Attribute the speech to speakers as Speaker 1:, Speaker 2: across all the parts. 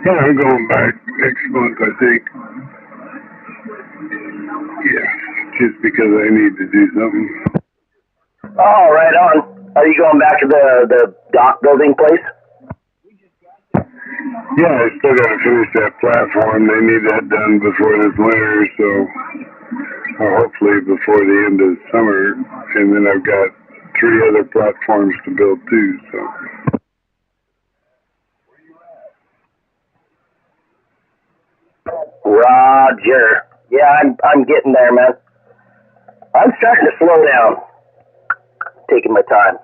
Speaker 1: Yeah, I'm going back next month, I think. Yeah, just because I need to do something.
Speaker 2: Oh, right on. Are you going back to the dock building place?
Speaker 1: Yeah, I still got to finish that platform. They need that done before this winter, so hopefully before the end of summer. And then I've got 3 other platforms to build too. So.
Speaker 2: Roger. Yeah, I'm getting there, man. I'm starting to slow down. Taking my time.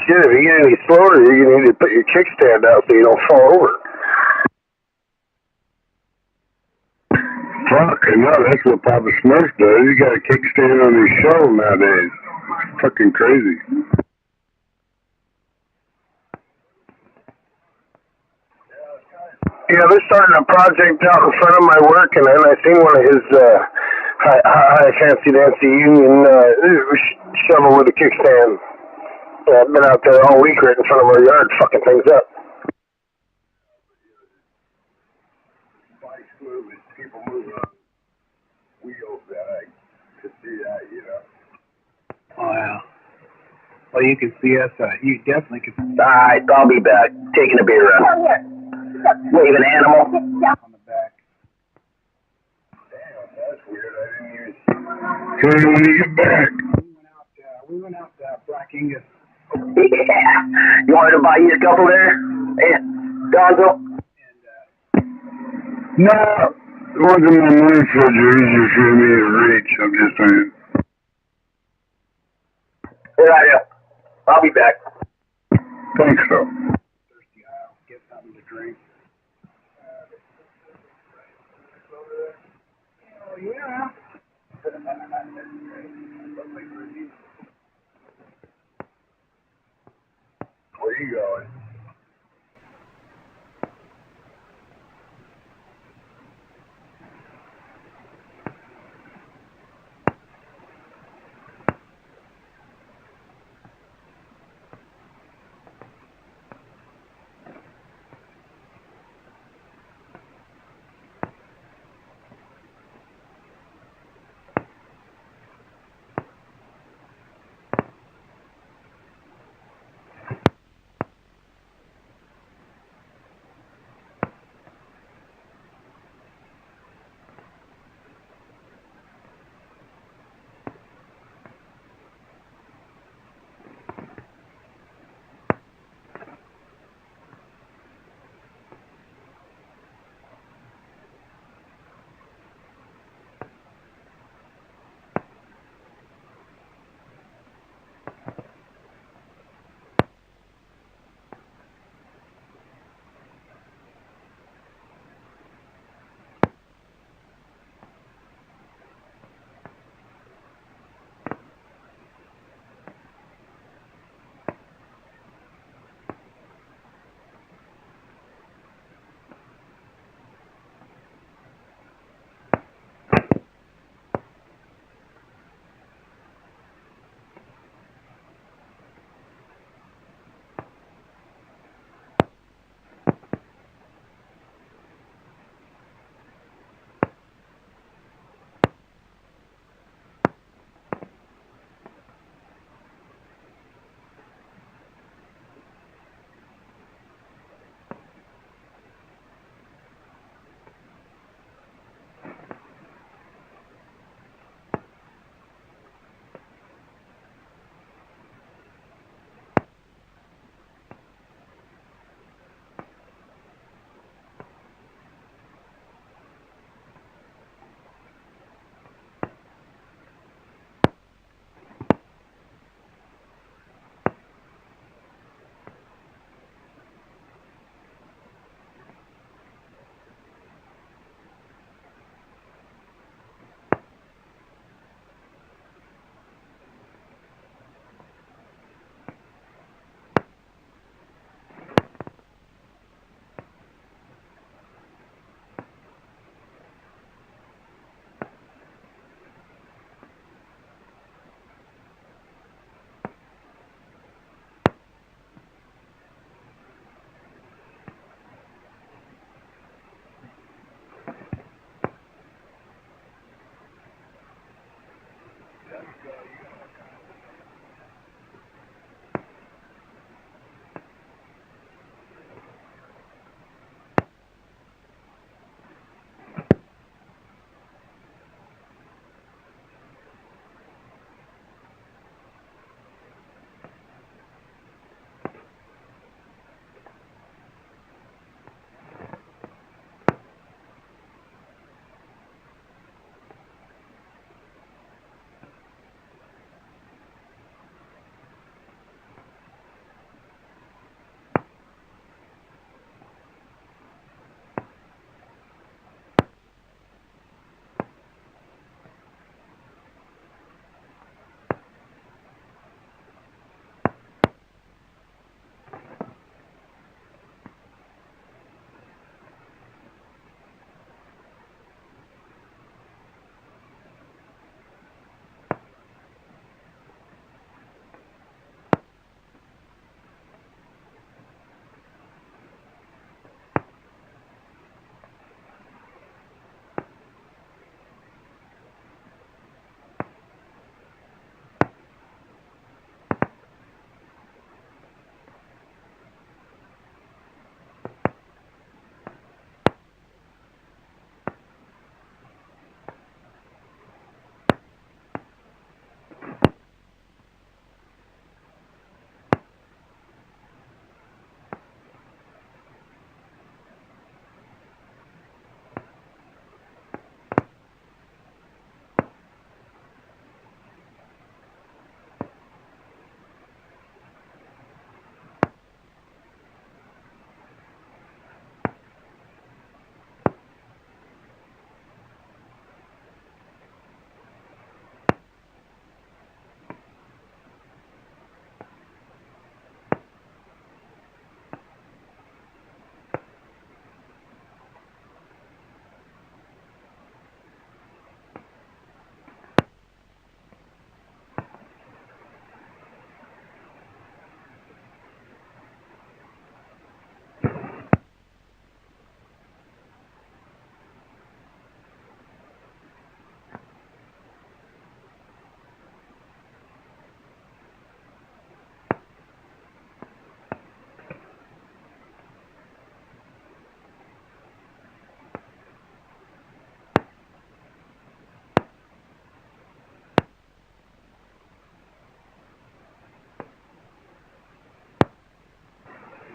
Speaker 3: Shit, if you get any slower, you're gonna need to put your kickstand out so you don't fall over.
Speaker 1: Fuck, I know, that's what Papa Smurf does. He got a kickstand on his shovel nowadays. Fucking crazy.
Speaker 3: Yeah, they're starting a project out in front of my work, and then I seen one of his high fancy dancy union shovel with a kickstand. I've been out there all week right in front of our yard fucking things up.
Speaker 1: Bikes moving, people moving on wheels that I could see that, you know.
Speaker 4: Oh, yeah. Well, you can see us. You definitely can see
Speaker 2: Alright, I'll be back. Taking a beer run. Wave an animal.
Speaker 4: on the back.
Speaker 1: Damn, that's weird. I didn't even see. Tell me when you get back.
Speaker 4: We went out Black Angus.
Speaker 2: Yeah. You wanted to buy you a couple there? Hey, Gonzo?
Speaker 1: No, it wasn't my money filter. Easier for me to reach. I'm just saying.
Speaker 2: Yeah. I'll be back.
Speaker 1: Thanks, though.
Speaker 4: Thirsty Isle. Get something to drink. Oh, yeah.
Speaker 1: Where you going?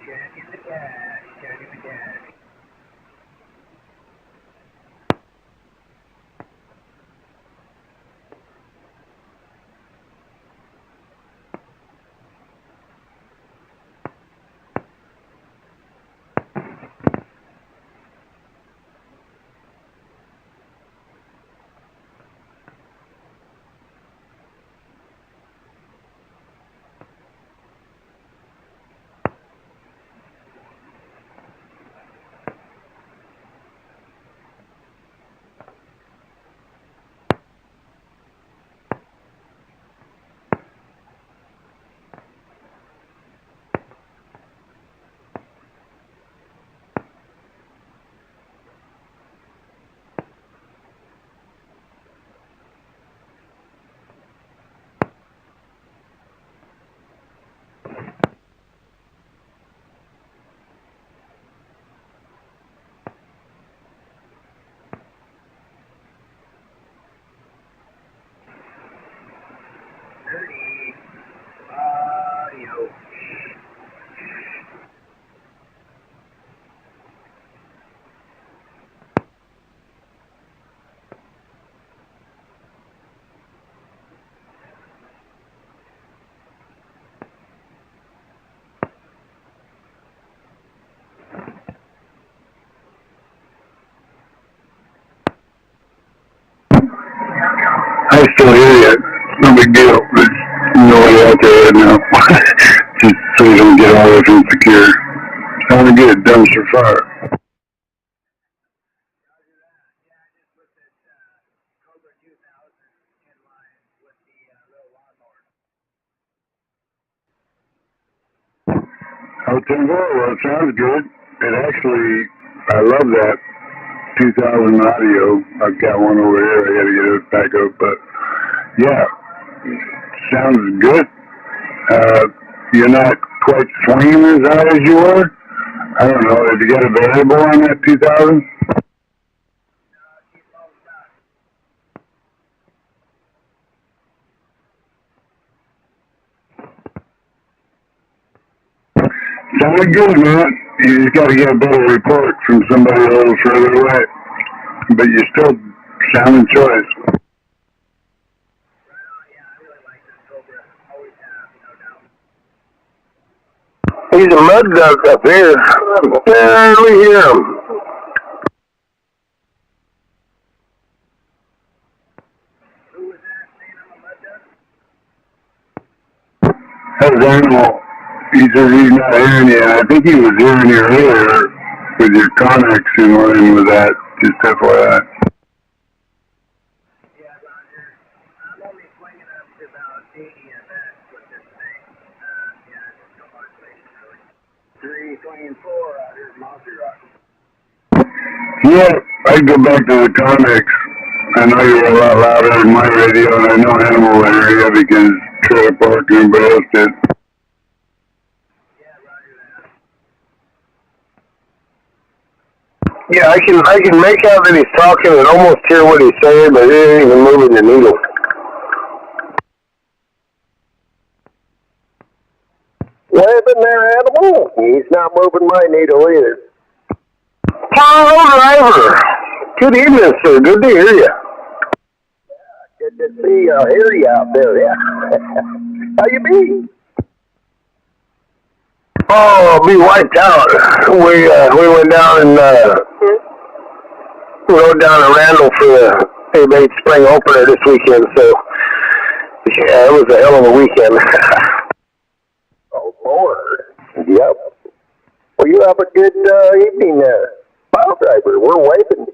Speaker 4: Jacking the gas, jacking the gas. Dirty audio.
Speaker 1: I still hear you. No big deal. There's nobody out there right now. Just so you don't get all of it secure. I want to get it done so far. Oh, 10 volt, well, it sounds good. It actually, I love that 2000 audio. I've got one over here. I got to get it back up, but yeah, Sounds good. You're not quite swinging as hard as you were. I don't know. Did you get a variable on that 2000? Sounded good, man. You just got to get a better report from somebody a little further away. But you're still sounding choice.
Speaker 3: He's a mud duck up here. I barely hear him.
Speaker 1: That animal, he says he's not hearing you. I think he was hearing you earlier with your Connex in line with that. Just FYI. Yeah, I'd go back to the Connex. I know you're a lot louder than my radio, and I know Animal will hear you because Trailer Park and everybody else did.
Speaker 3: Yeah, I can make out that he's talking and almost hear what he's saying, but he ain't even moving the needle. Webbing there, Animal. He's not moving my needle either. Paul Driver. Good evening, sir. Good to hear you. Good to see you. Hear you out there. Yeah. How you be? Oh, I'll be wiped out. We went down and rode down to Randall for the A-Bait Spring Opener this weekend. So yeah, it was a hell of a weekend. Oh, Lord. Yep. Well, you have a good evening there, Pile Driver. We're waving.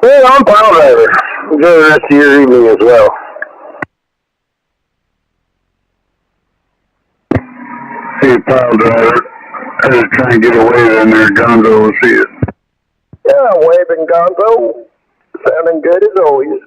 Speaker 3: Hey, I'm Pile Driver. Enjoy the rest of your evening as well.
Speaker 1: Hey, Pile Driver. I was trying to get away down there. Gonzo will see it.
Speaker 3: Yeah, waving Gonzo. Sounding good as always.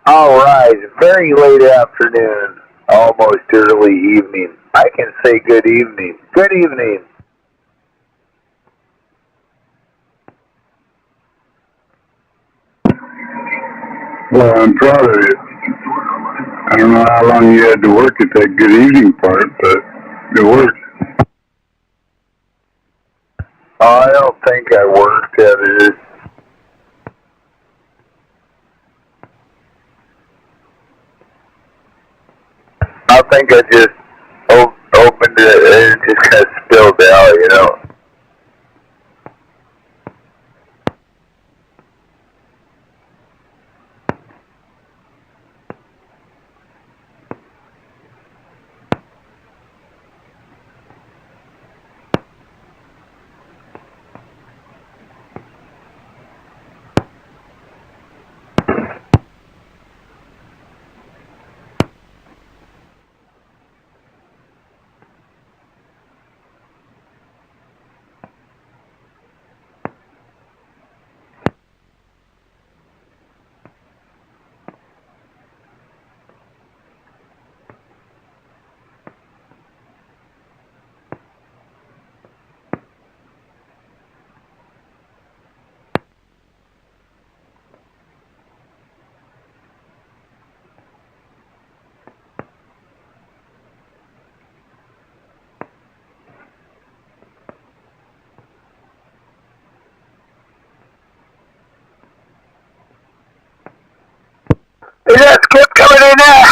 Speaker 5: All right, very late afternoon, almost early evening. I can say good evening. Good evening.
Speaker 1: Well, I'm proud of you. I don't know how long you had to work at that good evening part, but it worked.
Speaker 5: I don't think I worked at it. I think I just opened it and it just kind of spilled out, you know. Is that Skip coming in there?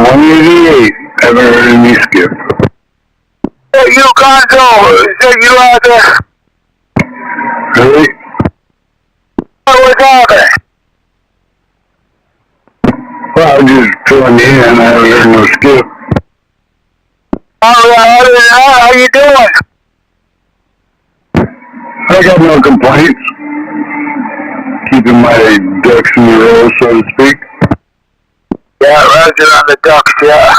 Speaker 1: 188. Haven't heard any skip.
Speaker 5: Hey, you Gonzo, is that you out there?
Speaker 1: Really?
Speaker 5: What was out there?
Speaker 1: Well, I'm just filling you in. I haven't heard no skip.
Speaker 5: All right, other than that, how you doing?
Speaker 1: I got no complaints. Keeping my ducks in a row, so to speak.
Speaker 5: Yeah, Roger on the ducks, yeah.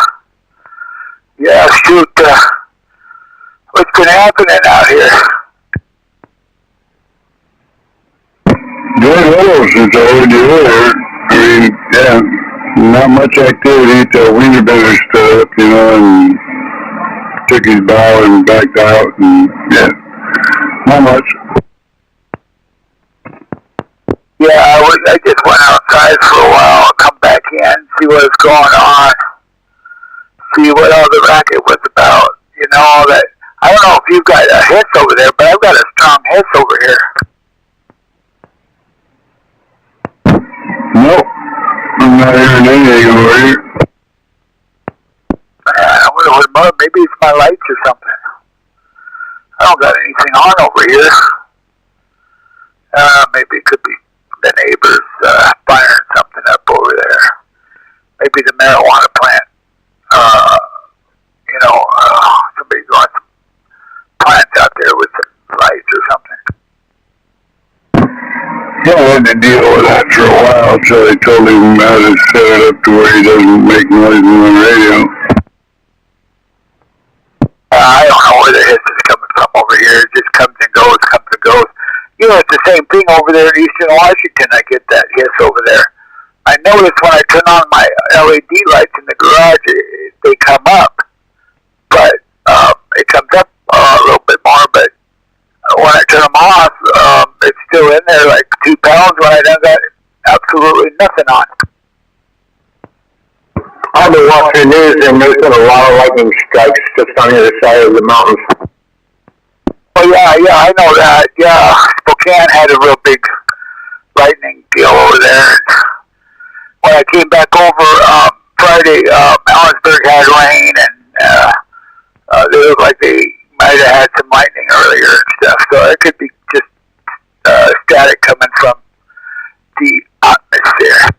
Speaker 5: Yeah, shoot, what's been happening out here?
Speaker 1: Doing well since I heard you earlier. I mean, yeah, not much activity till Wienerbetter stood up, you know, and took his bow and backed out, and yeah, not much.
Speaker 5: Yeah, I just went outside for a while, come back in, see what was going on, see what all the racket was about, you know, all that. I don't know if you've got a hiss over there, but I've got a strong hiss over here.
Speaker 1: Nope, I'm not hearing anything over here.
Speaker 5: I wonder what it was. Maybe it's my lights or something. I don't got anything on over here. Maybe it could be the neighbors firing something up over there. Maybe the marijuana plant. You know, somebody's got some plants out there with some lights or something.
Speaker 1: Yeah, I had to deal with that for a while, so they told him how to set it up to where he doesn't make noise on the radio.
Speaker 5: I don't know where the hiss is coming from over here. It just comes and goes, comes and goes. You know, it's the same thing over there in Eastern Washington. I get that hiss over there. I notice when I turn on my LED lights in the garage, they come up. But it comes up a little bit more, but when I turn them off, it's still in there like 2 pounds when I done got absolutely nothing on.
Speaker 3: I've been watching the news and there's been a lot of lightning strikes just on the other side of the mountains.
Speaker 5: Oh yeah, I know that. Yeah, Spokane had a real big lightning deal over there. When I came back over Friday, Ellensburg had rain, and they looked like they might have had some lightning earlier and stuff. So it could be just static coming from the atmosphere.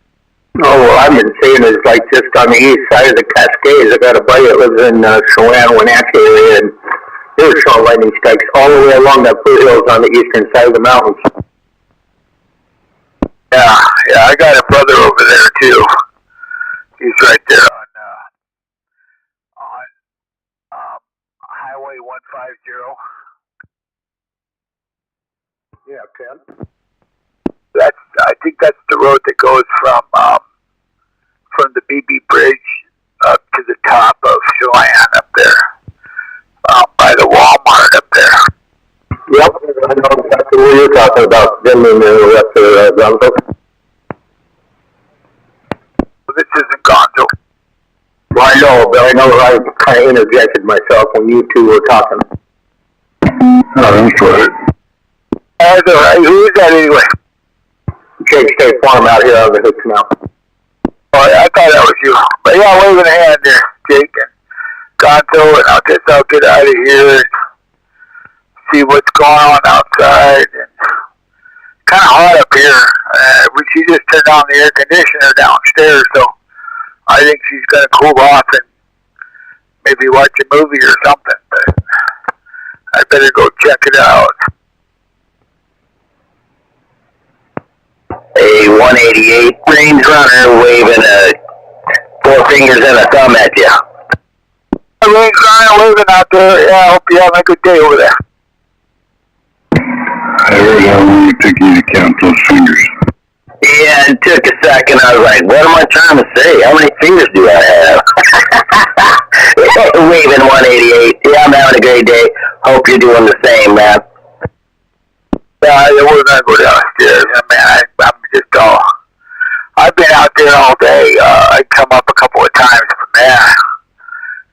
Speaker 3: Oh, well, I've been seeing it's like just on the east side of the Cascades. I got a buddy that lives in Chelan, Wenatchee area, and they were showing lightning strikes all the way along the foothills on the eastern side of the mountains.
Speaker 5: Yeah, I got a brother over there too. He's right there on Highway 150.
Speaker 3: Yeah, 10.
Speaker 5: I think that's the road that goes from the BB Bridge up to the top of Chelan up there, by the Walmart up there.
Speaker 3: Yep, I know exactly what you're talking about. Then we knew the rest of the Gonzo.
Speaker 5: This isn't Gonzo.
Speaker 3: Well, I know, but I know I kind of interjected myself when you two were talking.
Speaker 1: Oh, that's right.
Speaker 5: That's all right. Who is that anyway?
Speaker 3: Jake State Farm out here on the Hicks now.
Speaker 5: Oh, I thought that was you. But yeah, waving a hand there, Jake and Gonzo, and I'll get out of here and see what's going on outside. And kind of hot up here. She just turned on the air conditioner downstairs, so I think she's gonna cool off and maybe watch a movie or something. But I better go check it out.
Speaker 2: A 188 Range Runner waving 4 fingers and a thumb at you.
Speaker 5: Everything's kind of waving out there. Yeah, I hope you're having a good day over there.
Speaker 1: I heard how long it took you to count those fingers.
Speaker 2: Yeah, it took a second. I was like, what am I trying to say? How many fingers do I have? Waving 188. Yeah, I'm having a great day. Hope you're doing the same, man.
Speaker 5: Yeah, we're gonna go downstairs. Man, I'm just all. I've been out there all day. I come up a couple of times from there.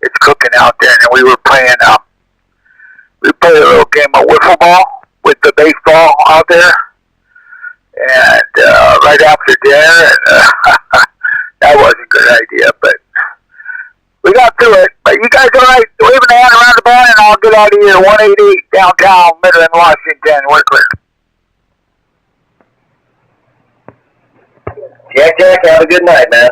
Speaker 5: It's cooking out there, and we were playing. We played a little game of wiffle ball with the baseball out there, and right after dinner, and that wasn't a good idea, but we got through it. But you guys all right? Waving a hand around the band, and I'll get out of here. 188 downtown, Midland, Washington. We're clear.
Speaker 2: Jack, have a good night, man.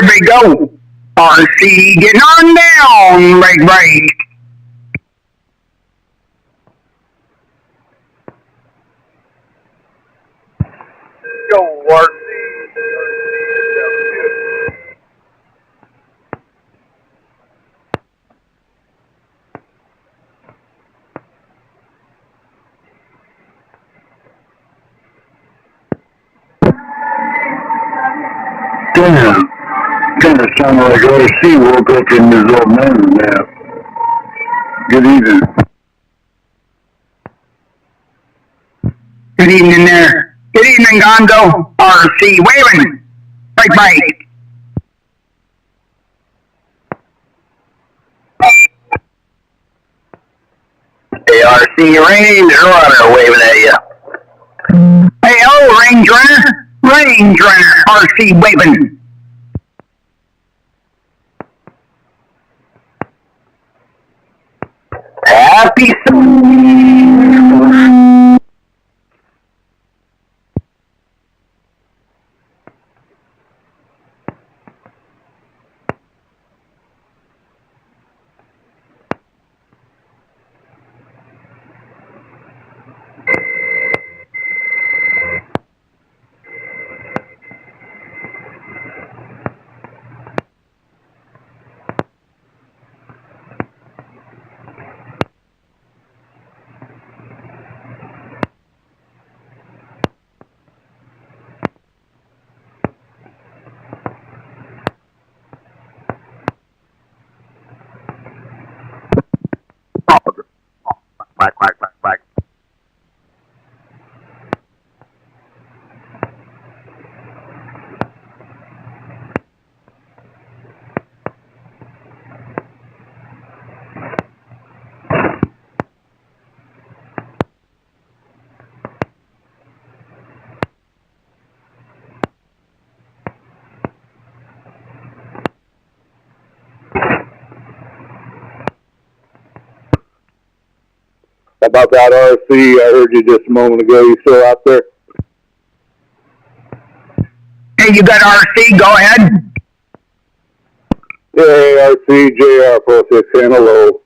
Speaker 6: there we go. RC getting on down, break.
Speaker 5: Go, RC.
Speaker 1: Damn. Kind of sounded like RC woke up from his old man's nap. Good evening.
Speaker 6: Good evening there. Good evening, Gonzo. RC waving. Break.
Speaker 2: ARC Range Runner waving at you.
Speaker 6: Hey, oh, Range Runner. RC waving.
Speaker 2: Happy
Speaker 5: Quack.
Speaker 3: About that RC, I heard you just a moment ago. You still out there?
Speaker 6: Hey, you got RC? Go ahead.
Speaker 3: Yeah, RC, JR 46, and hello.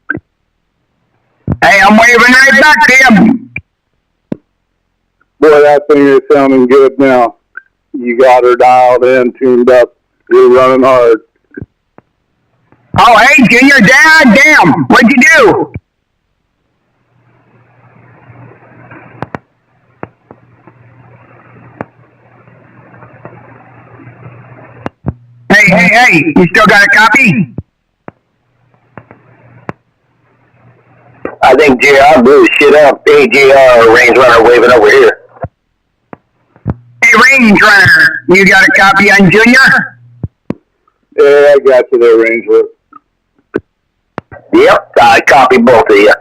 Speaker 6: Hey, I'm waving right back to you.
Speaker 3: Boy, that thing is sounding good now. You got her dialed in, tuned up. You're running hard.
Speaker 6: Oh, hey, Junior, Dad, damn, what'd you do? Hey, you still got a copy?
Speaker 2: I think JR blew shit up. Hey, JR Range Runner waving over here.
Speaker 6: Hey, Range Runner, you got a copy on Junior?
Speaker 3: Yeah, I got you there, Ranger.
Speaker 2: Yep, I copy both of you.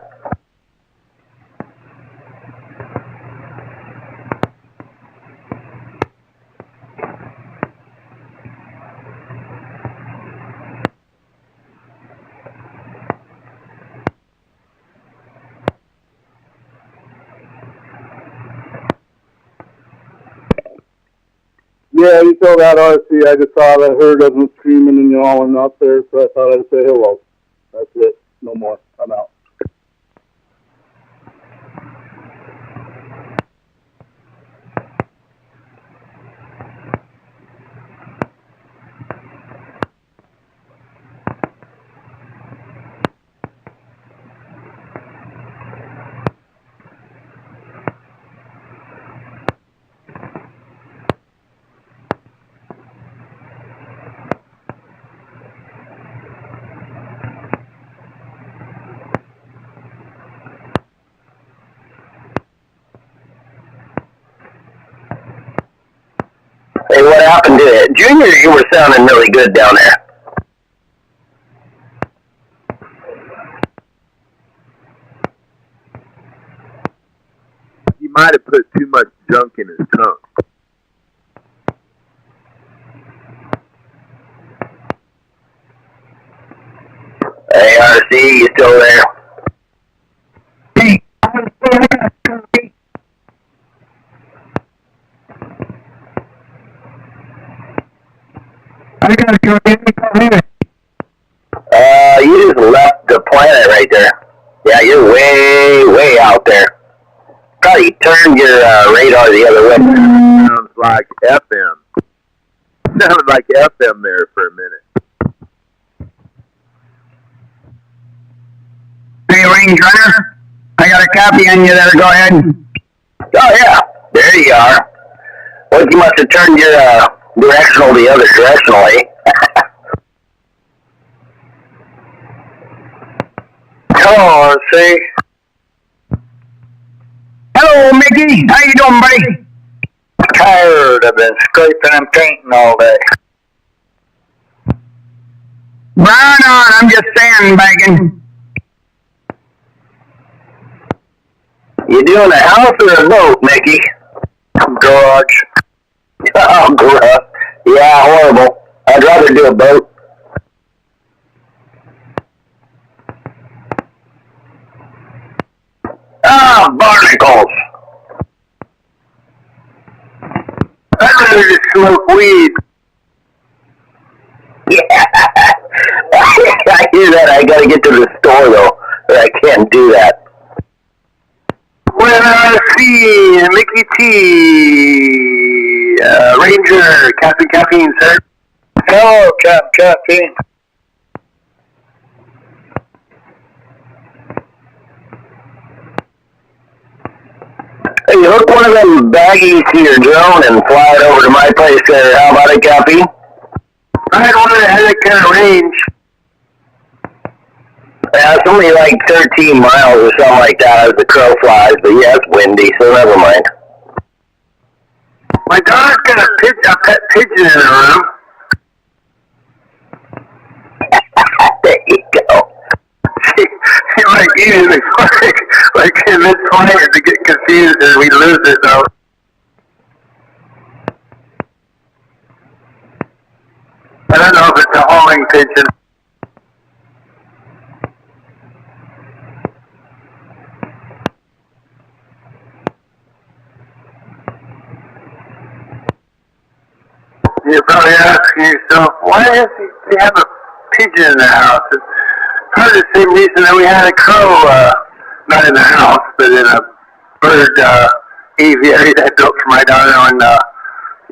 Speaker 3: Yeah, you saw that RC. I just thought I heard them screaming and yawning up there, so I thought I'd say hello. That's it. No more. I'm out.
Speaker 2: Hey, what happened to it? Junior, you were sounding really good down there.
Speaker 5: He might have put too much junk in his tongue.
Speaker 2: Hey, RC, you still there?
Speaker 6: Hey, I got a copy
Speaker 2: planet right there. Yeah, you're way out there. Probably turned your radar the other way.
Speaker 7: Sounds like FM. Sounded like FM there for a minute.
Speaker 6: Hey, Range Runner, I got a copy on you there. Go ahead.
Speaker 2: Oh yeah, there you are. Well, you must have turned your directional the other directionally.
Speaker 3: Oh, let's see.
Speaker 6: Hello, Mickey. How you doing, buddy?
Speaker 5: Tired. I've been scraping and painting all day.
Speaker 6: Brown on. I'm just sandbagging.
Speaker 2: You doing a house or a boat, Mickey?
Speaker 5: Garage.
Speaker 2: Oh, gross. Yeah, horrible. I'd rather do a boat. Ah, barnacles.
Speaker 3: I'd rather just smoke weed.
Speaker 2: Yeah. I hear that. I gotta get to the store, though. Or I can't do that.
Speaker 3: Well, I see Mickey T. Ranger, Captain Caffeine, sir.
Speaker 5: Hello, Captain Caffeine.
Speaker 2: Hey, hook one of them baggies to your drone and fly it over to my place there. How about it, Cappy?
Speaker 3: I had one that had that kind of range.
Speaker 2: Yeah, it's only like 13 miles or something like that as the crow flies, but yeah, it's windy, so never mind.
Speaker 3: My daughter's got a pet pigeon in her room.
Speaker 2: There you go.
Speaker 3: She might eat it like in mid-flight to get confused and we lose it, though. I don't know if it's a homing pigeon. You're probably asking yourself, why does he have a pigeon in the house? It's probably the same reason that we had a crow, not in the house, but in a bird aviary that I built for my daughter. And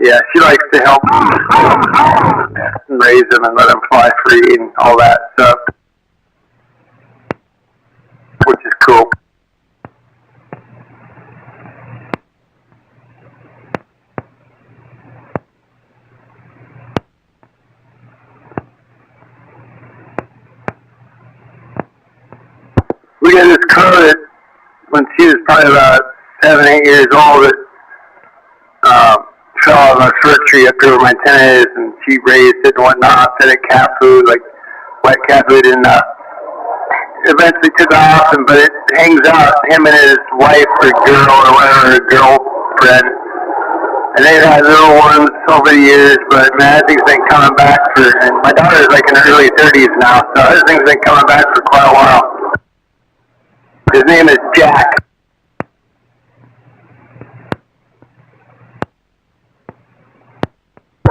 Speaker 3: yeah, she likes to help and raise them and let them fly free and all that stuff, which is cool. We got this crow that when she was probably about 7, 8 years old, it fell out of a fir tree up here where my tent is, and she raised it and whatnot, fed it cat food, like wet cat food, and eventually took off, but it hangs out, him and his wife or girl or whatever, her girlfriend, and they've had little ones over the years, but man, that thing's been coming back and my daughter's like in her early 30s now, so that thing's been coming back for quite a while. His name is Jack.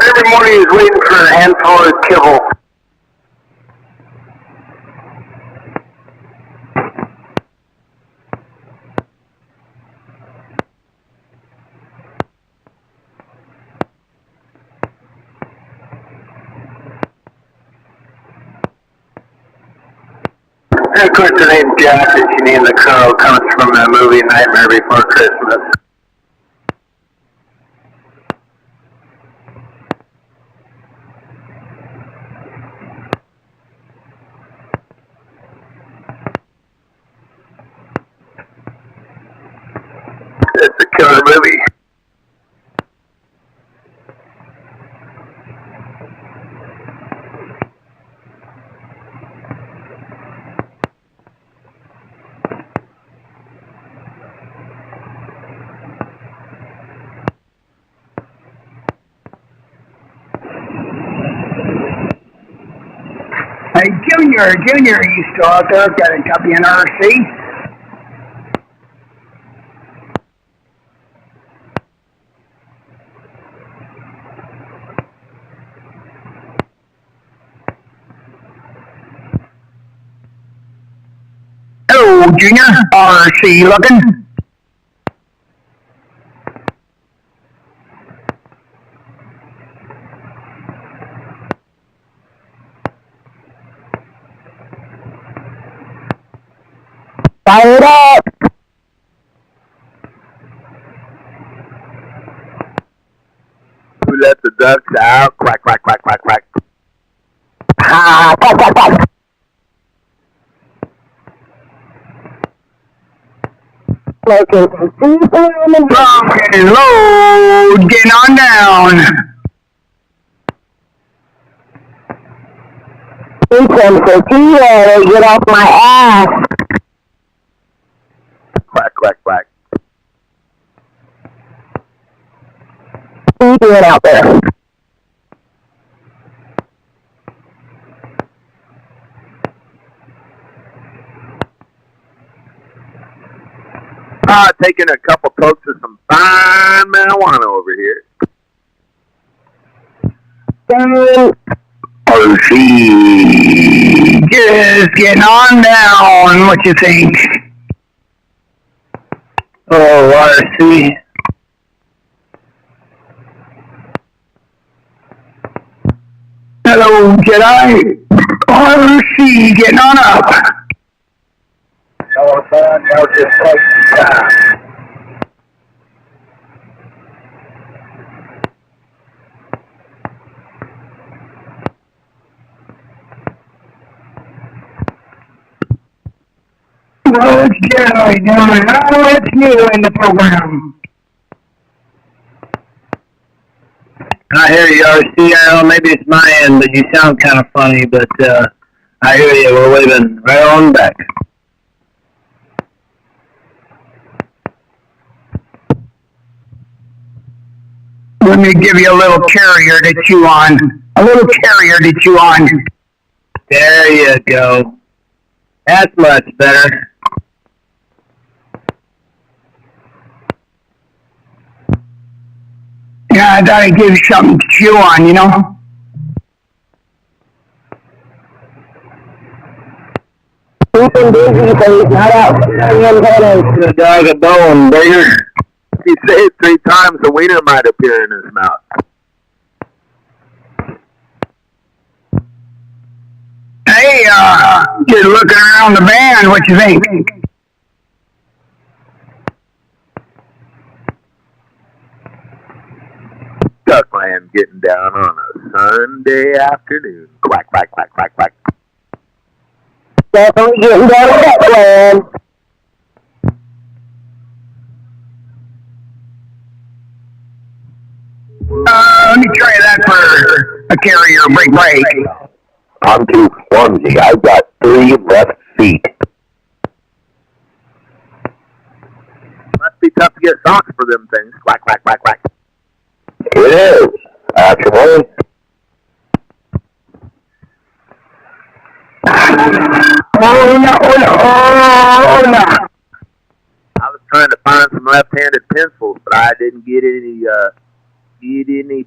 Speaker 3: Every morning he's waiting for a handful of kibble. And of course the name Jack that she named the crow comes from the movie Nightmare Before Christmas. It's a killer movie.
Speaker 6: Hey, Junior, are you still out there? Got a copy in RC? Junior. RC looking.
Speaker 2: Fire it up!
Speaker 7: Who let the ducks out? Quack, quack, quack, quack, quack.
Speaker 2: Ah, quack, quack, quack. Smoking some seafood in the
Speaker 6: Lock and load. Getting on down.
Speaker 2: some tortilla to get off my ass.
Speaker 7: Quack, quack, quack.
Speaker 2: What are you doing out there?
Speaker 7: Taking a couple pokes of some fine marijuana over here.
Speaker 6: RC. Just getting on down. What you think? Oh, RC. Hello, Jedi. RC, getting on up.
Speaker 3: Hello, son. Now just take time.
Speaker 6: What's Jedi doing? Oh, it's new in the program. I hear you, RC. Maybe it's my end, but you sound kind of funny, but I hear you. We're waving right on back. Let me give you a little carrier to chew on. A little carrier to chew on. There you go. That's much better. Yeah, I thought I'd give you something to chew on, you know?
Speaker 2: Keeping busy so he's not out
Speaker 6: Give a dog a bone, baby.
Speaker 7: If you say it 3 times, a wiener might appear in his mouth.
Speaker 6: Hey, just looking around the band, what you think?
Speaker 7: Duckland getting down on a Sunday afternoon. Quack, quack, quack, quack, quack.
Speaker 2: Definitely getting down with that plan.
Speaker 6: Let me try that for a carrier break.
Speaker 2: I'm too clumsy. I've got 3 left feet.
Speaker 7: Must be tough to get socks for them things. Quack, quack, quack, quack.
Speaker 2: It is, actually.
Speaker 6: Oh no.
Speaker 7: I was trying to find some left-handed pencils, but I didn't get any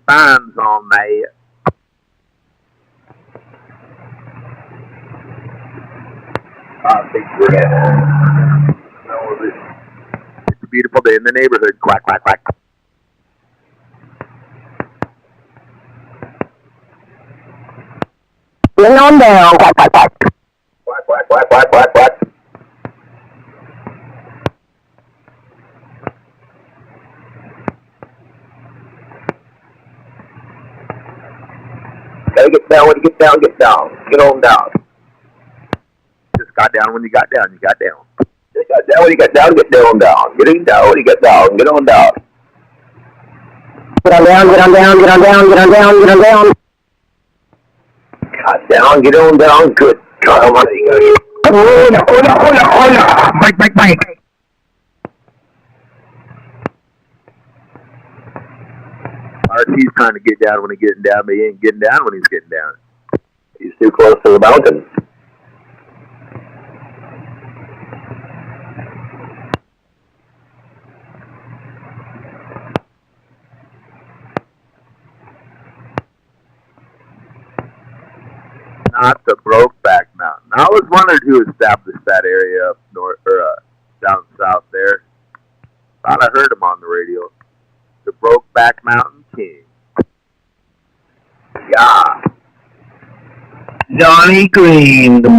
Speaker 7: finds on that. It's a beautiful day in the neighborhood. Quack, quack, quack.
Speaker 2: Bring on down. Quack, quack, quack.
Speaker 3: Quack, quack, quack, quack, quack, quack.
Speaker 2: Gotta get down when you get down, get down. Get on down.
Speaker 7: Just got down when you got down. You got down.
Speaker 2: Just got down when you get down, get on down. Getting down when you get down, get on down. Get on down, get on down, get on down, get on down, get on down. Got down, get on down, good. God almighty.
Speaker 6: Hola. Break.
Speaker 7: RT's trying to get down when he's getting down, but he ain't getting down when he's getting down.
Speaker 2: He's too close to the mountain.
Speaker 7: Not the Brokeback Mountain. I was wondered who established that area up north or down south there. Thought I heard him on the radio. The Brokeback Mountain King. Yeah.
Speaker 6: Johnny Green, the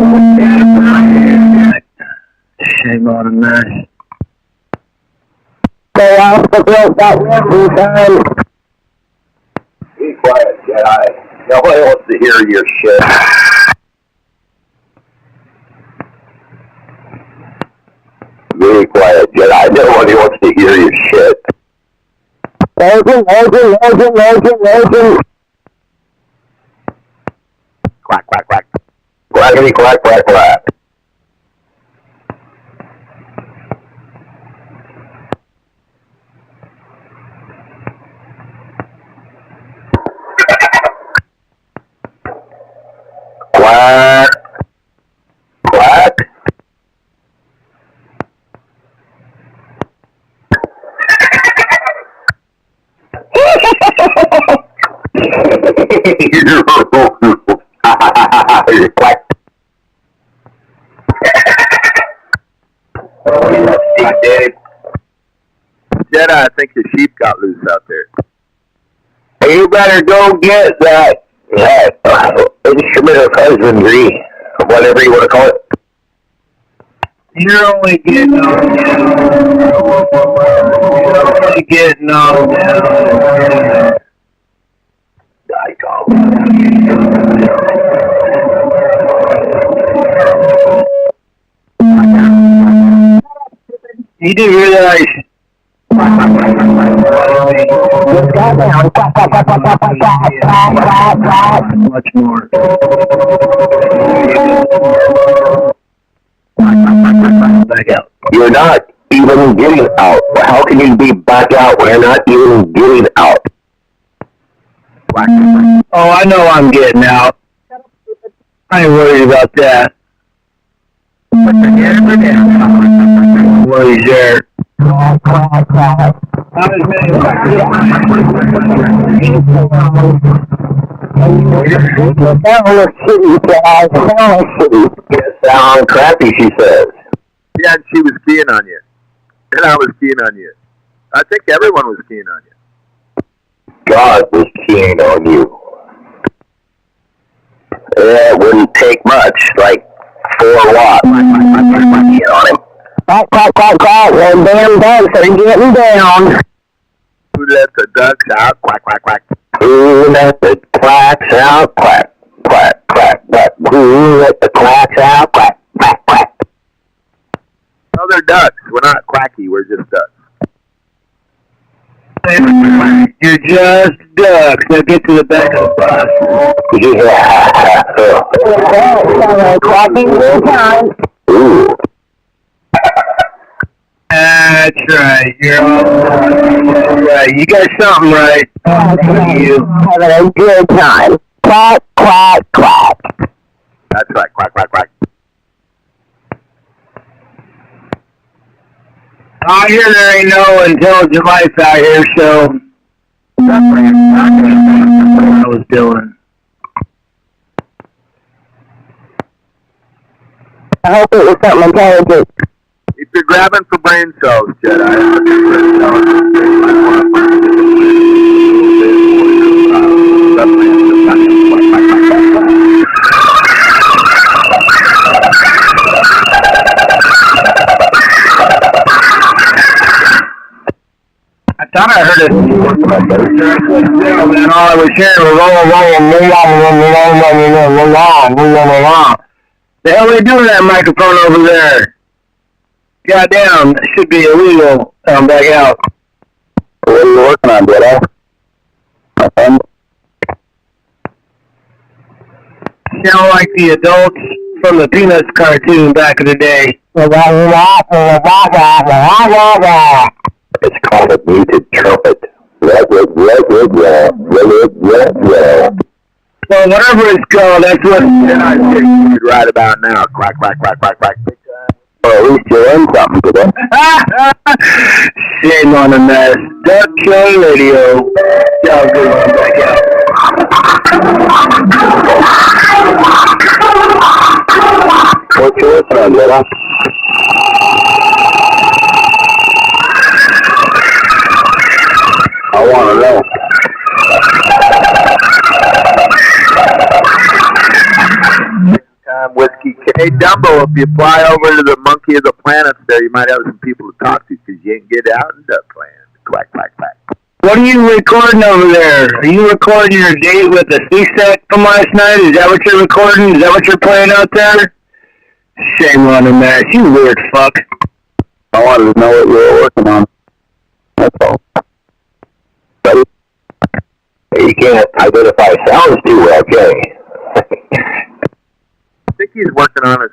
Speaker 6: shame on him, man.
Speaker 2: Stay off the Brokeback Mountain time.
Speaker 7: Be quiet, Jedi. Nobody wants to hear your shit.
Speaker 2: Very quiet, Jedi. Nobody wants to hear your shit. Logan.
Speaker 7: Quack, quack, quack.
Speaker 2: Quackity quack, quack, quack. Quack. Quack. Quack.
Speaker 7: Jedi, I think the sheep got loose out there.
Speaker 2: You better go get that instrument of husbandry, whatever you want to call it.
Speaker 6: You're only getting on down. You're only getting on down. You do realize much more. Back out.
Speaker 2: You're not even getting out. How can you be back out when you're not even getting out?
Speaker 6: Oh, I know I'm getting out. I ain't worried about that. Worries there.
Speaker 2: Sound crappy, she says.
Speaker 7: Yeah, and she was keying on you. And I was keying on you. I think everyone was keying on you.
Speaker 2: God was keen on you. It wouldn't take much, like 4 watts. Keen on him. Quack, them damn ducks are getting down.
Speaker 7: Who let the ducks out? Quack, quack, quack.
Speaker 2: Who let the quacks out? Quack, quack, quack, quack. Who let the quacks out? Quack, quack, quack.
Speaker 7: No, they're ducks. We're not quacky. We're just ducks.
Speaker 6: You're just ducks. Now get to the back of the bus.
Speaker 2: Yeah. Quacking this time. Ooh.
Speaker 6: That's right. You're all right. You got something right. You.
Speaker 2: Having a good time. Quack, quack, quack.
Speaker 7: That's right. Quack, quack, quack.
Speaker 6: I hear there ain't no intelligent life out here, so that's what I was doing.
Speaker 2: I hope it was something intelligent.
Speaker 7: If you're grabbing for brain cells, Jedi,
Speaker 6: I thought I heard it. And all I was hearing was the hell are they doing that microphone over there? Goddamn, that should be illegal. I'm back out.
Speaker 2: What are you working on, Jedi?
Speaker 6: Sound like the adults from the Peanuts cartoon back in the day.
Speaker 2: It's called a muted trumpet.
Speaker 6: Well, whatever it's called, that's what
Speaker 7: you'd right about now. Quack, quack, quack, quack, quack.
Speaker 2: Or at least you learned something today.
Speaker 6: Shame on the mess. Duck Kill Radio. Y'all good one back out.
Speaker 2: What you working on, Jedi? I want to know.
Speaker 7: Whiskey. Hey, Dumbo, if you fly over to the Monkey of the Planets there, you might have some people to talk to because you ain't get out in Duckland. Quack, quack, quack.
Speaker 6: What are you recording over there? Are you recording your date with the CSAC from last night? Is that what you're recording? Is that what you're playing out there? Shame on him, man. You weird fuck.
Speaker 2: I wanted to know what you were working on. That's all. Buddy? You can't identify sounds too well, can you?
Speaker 7: I think he's working on his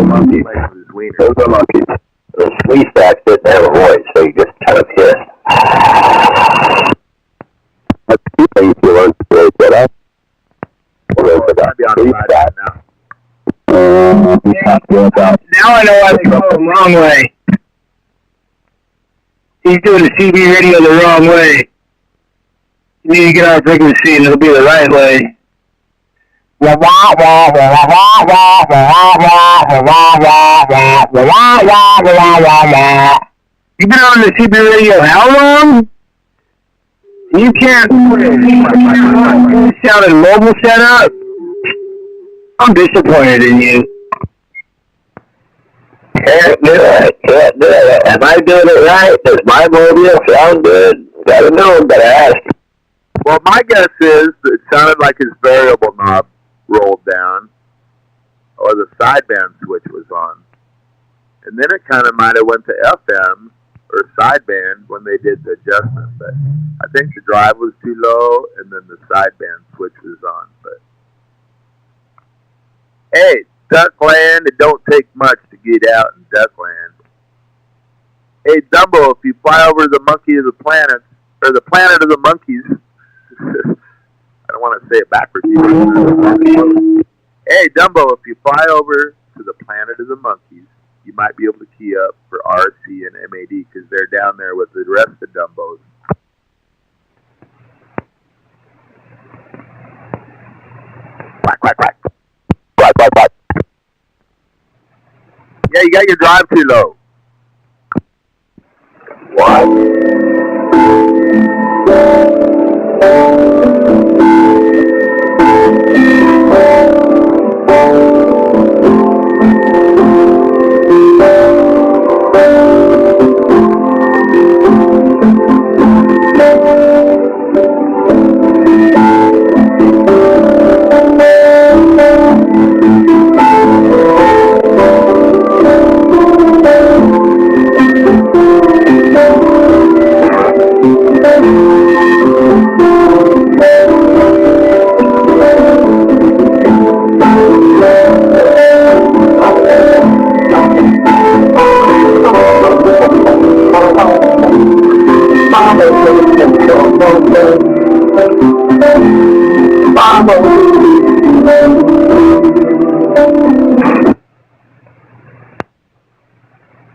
Speaker 2: monkeys. Those are monkeys. The flea stacks didn't have a voice, so you just kind of pissed. That's two things you learned today, did I?
Speaker 6: Now I know why they call him wrong way. He's doing the CB radio the wrong way. You need to get on a frequency and it'll be the right way. You've been on the CB radio how long? You can't sound in mobile setup? I'm disappointed in you.
Speaker 2: Can't do it. Am I doing it right? Does my mobile sound good? Gotta know, gotta ask.
Speaker 7: Well, my guess is it sounded like his variable knob rolled down, or the sideband switch was on. And then it kind of might have went to FM or sideband when they did the adjustment. But I think the drive was too low, and then the sideband switch was on. But hey, Duckland, it don't take much to get out in Duckland. Hey, Dumbo, if you fly over the Monkey of the Planets, or the Planet of the Monkeys, I don't want to say it backwards. Hey, Dumbo, if you fly over to the Planet of the Monkeys, you might be able to key up for RC and MAD because they're down there with the rest of the Dumbos. Quack, quack, quack.
Speaker 2: Quack, quack, quack.
Speaker 7: Yeah, you got your drive too low.
Speaker 2: What?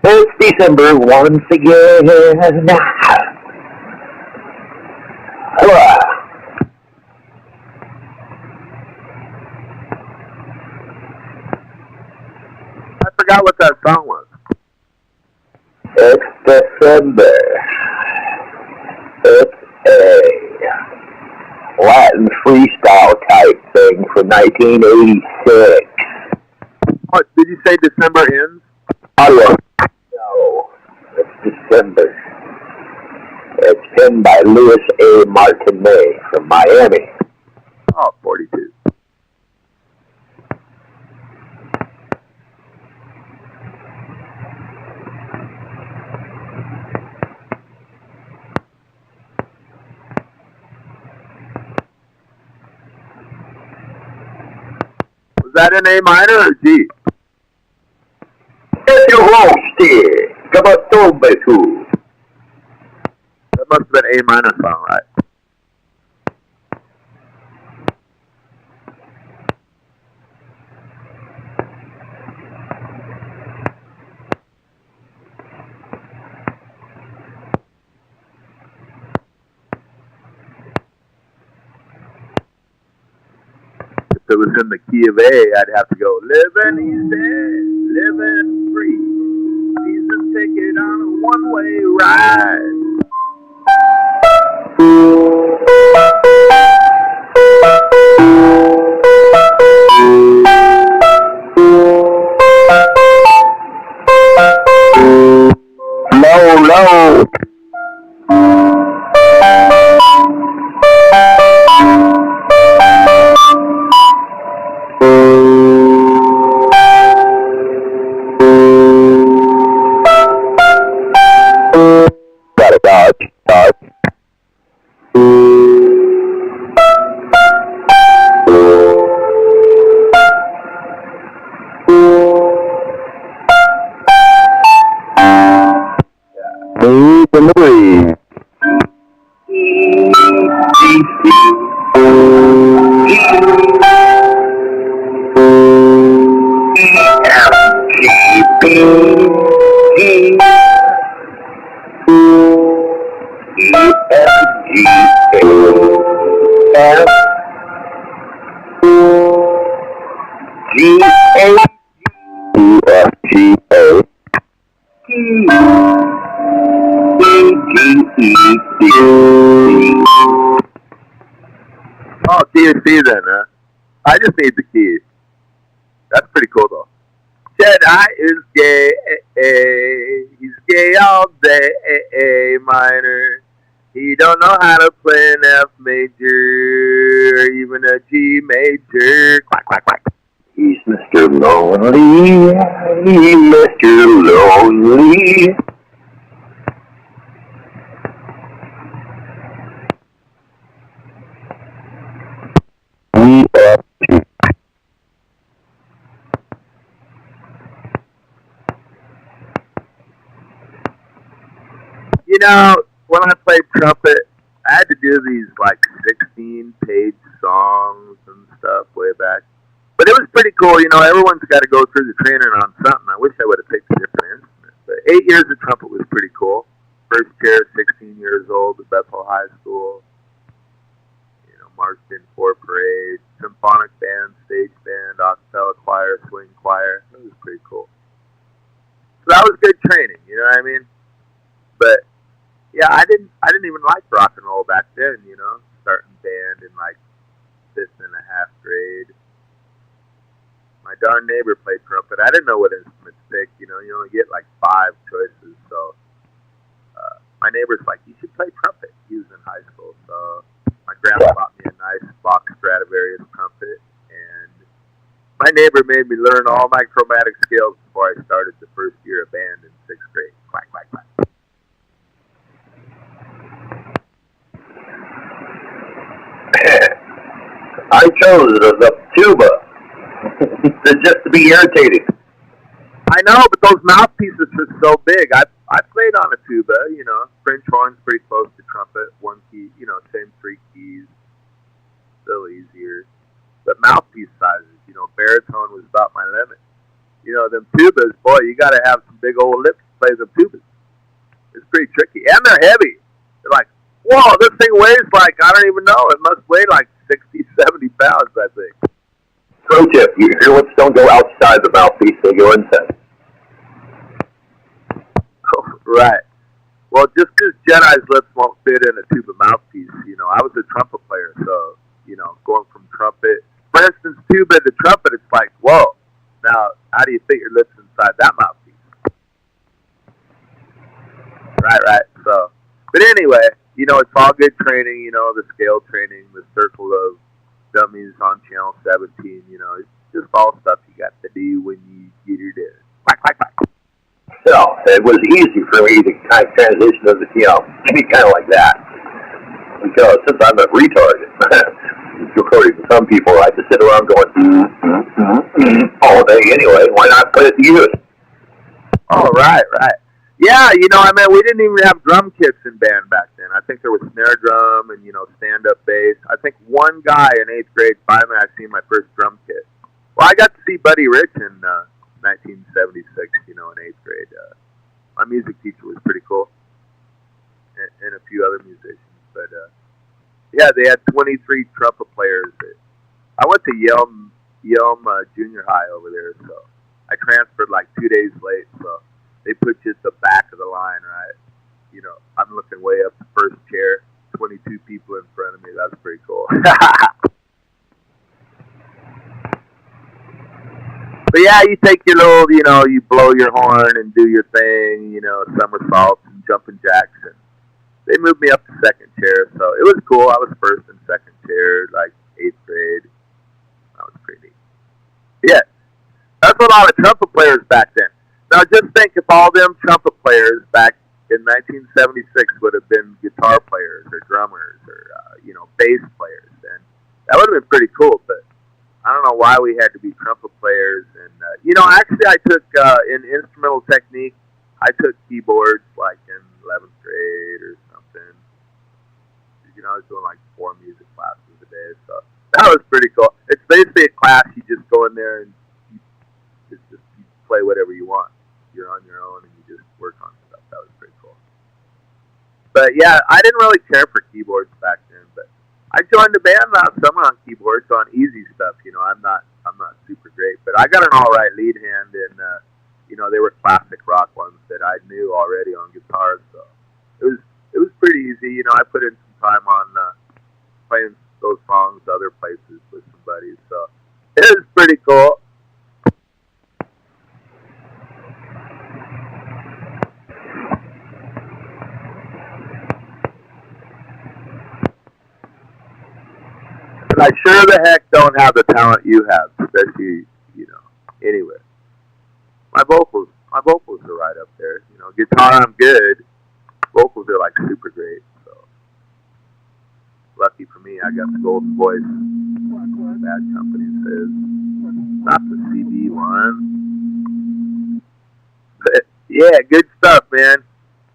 Speaker 2: It's December once again.
Speaker 7: I forgot what that song was.
Speaker 2: It's December. It's a Latin freestyle type thing from 1986.
Speaker 7: What, did you say December ends?
Speaker 2: No, it's December. It's penned by Louis A. Martinet from Miami.
Speaker 7: Oh, 42. Was that in A minor or G?
Speaker 2: It's your host here. Kabatombetu.
Speaker 7: That must have been A minor song, right? it was in the key of A, I'd have to go, living easy, living free. Season ticket on a one-way ride.
Speaker 2: No. Gotta dodge. Move in the breeze.
Speaker 7: Oh, key and C then, huh? I just need the keys. That's pretty cool, though. Jedi is gay, he's gay all day, A minor. He don't know how to play an F major, or even a G major. Quack, quack, quack.
Speaker 2: He's Mr. Lonely, Mr. Lonely.
Speaker 7: You know, when I played trumpet, I had to do these like 16-page songs and stuff way back. But it was pretty cool. You know, everyone's got to go through the training on something. I wish I would have picked a different instrument. But 8 years of trumpet was pretty cool. First chair, 16 years old at Bethel High School. You know, marched in 4 parades, symphonic band, stage band, acapella choir, swing choir. It was pretty cool. So that was good training. You know what I mean? But yeah, I didn't even like rock and roll back then. You know, starting band in like 5th and a half grade. My darn neighbor played trumpet. I didn't know what instrument to pick. You know, you only get like 5 choices. So my neighbor's like, you should play trumpet. He was in high school. So my grandpa bought me a nice box Stradivarius trumpet. And my neighbor made me learn all my chromatic scales before I started the first year of band in 6th grade. Quack, quack, quack.
Speaker 2: I chose the tuba. Just to be irritating.
Speaker 7: I know, but those mouthpieces are so big. I played on a tuba, you know. French horn's pretty close to trumpet. 1 key, you know, same 3 keys. Still easier. But mouthpiece sizes, you know, baritone was about my limit. You know, them tubas, boy, you got to have some big old lips to play them tubas. It's pretty tricky. And they're heavy. They're like, whoa, this thing weighs like, I don't even know. It must weigh like 60, 70 pounds, I think.
Speaker 2: Pro tip, earlips don't go outside the mouthpiece, they go inside.
Speaker 7: Oh, right. Well, just because Jedi's lips won't fit in a tuba mouthpiece, you know, I was a trumpet player, so, you know, going from trumpet, for instance, tuba to trumpet, it's like, whoa. Now, how do you fit your lips inside that mouthpiece? Right. So, but anyway, you know, it's all good training, you know, the scale training, the circle of dummies on channel 17, you know, it's just all stuff you got to do when you get your did. Quack, quack, quack.
Speaker 2: So, it was easy for me to kind of transition to the, you know, to be kind of like that. Because since I'm a retard, according to some people, I just sit around going, all day anyway. Why not put it to use?
Speaker 7: Oh, right. Yeah, you know, I mean, we didn't even have drum kits in band back then. I think there was snare drum and, you know, stand-up bass. I think one guy in 8th grade finally I seen my first drum kit. Well, I got to see Buddy Rich in 1976, you know, in 8th grade. My music teacher was pretty cool. And a few other musicians. But, yeah, they had 23 trumpet players. I went to Yale Yelm Junior High over there, so I transferred like 2 days late, so they put you at the back of the line, right? You know, I'm looking way up the first chair, 22 people in front of me. That's pretty cool. But yeah, you take your little, you know, you blow your horn and do your thing, you know, somersaults and jumping jacks. And they moved me up to second chair, so it was cool. I was first and second chair, like 8th grade. That was pretty neat. Yeah, that's a lot of trumpet players back then. Now just think if all them trumpet players back in 1976 would have been guitar players or drummers or, you know, bass players, then that would have been pretty cool, but I don't know why we had to be trumpet players. And, you know, actually I took, in instrumental technique, I took keyboards like in 11th grade or something. You know, I was doing like 4 music classes a day, so that was pretty cool. It's basically a class, you just go in there and you play whatever you want. You're on your own and you just work on stuff. That was pretty cool. But yeah, I didn't really care for keyboards back then, but I joined the band last summer on keyboards on easy stuff. You know, I'm not super great, but I got an all right lead hand, and you know, they were classic rock ones that I knew already on guitar, so it was pretty easy. You know, I put in some time on playing those songs other places with some buddies, so it was pretty cool. I sure the heck don't have the talent you have, especially, you know, anyway. My vocals are right up there. You know, guitar I'm good. Vocals are like super great, so. Lucky for me, I got the golden voice. Bad Company says. Not the CB one. But, yeah, good stuff, man.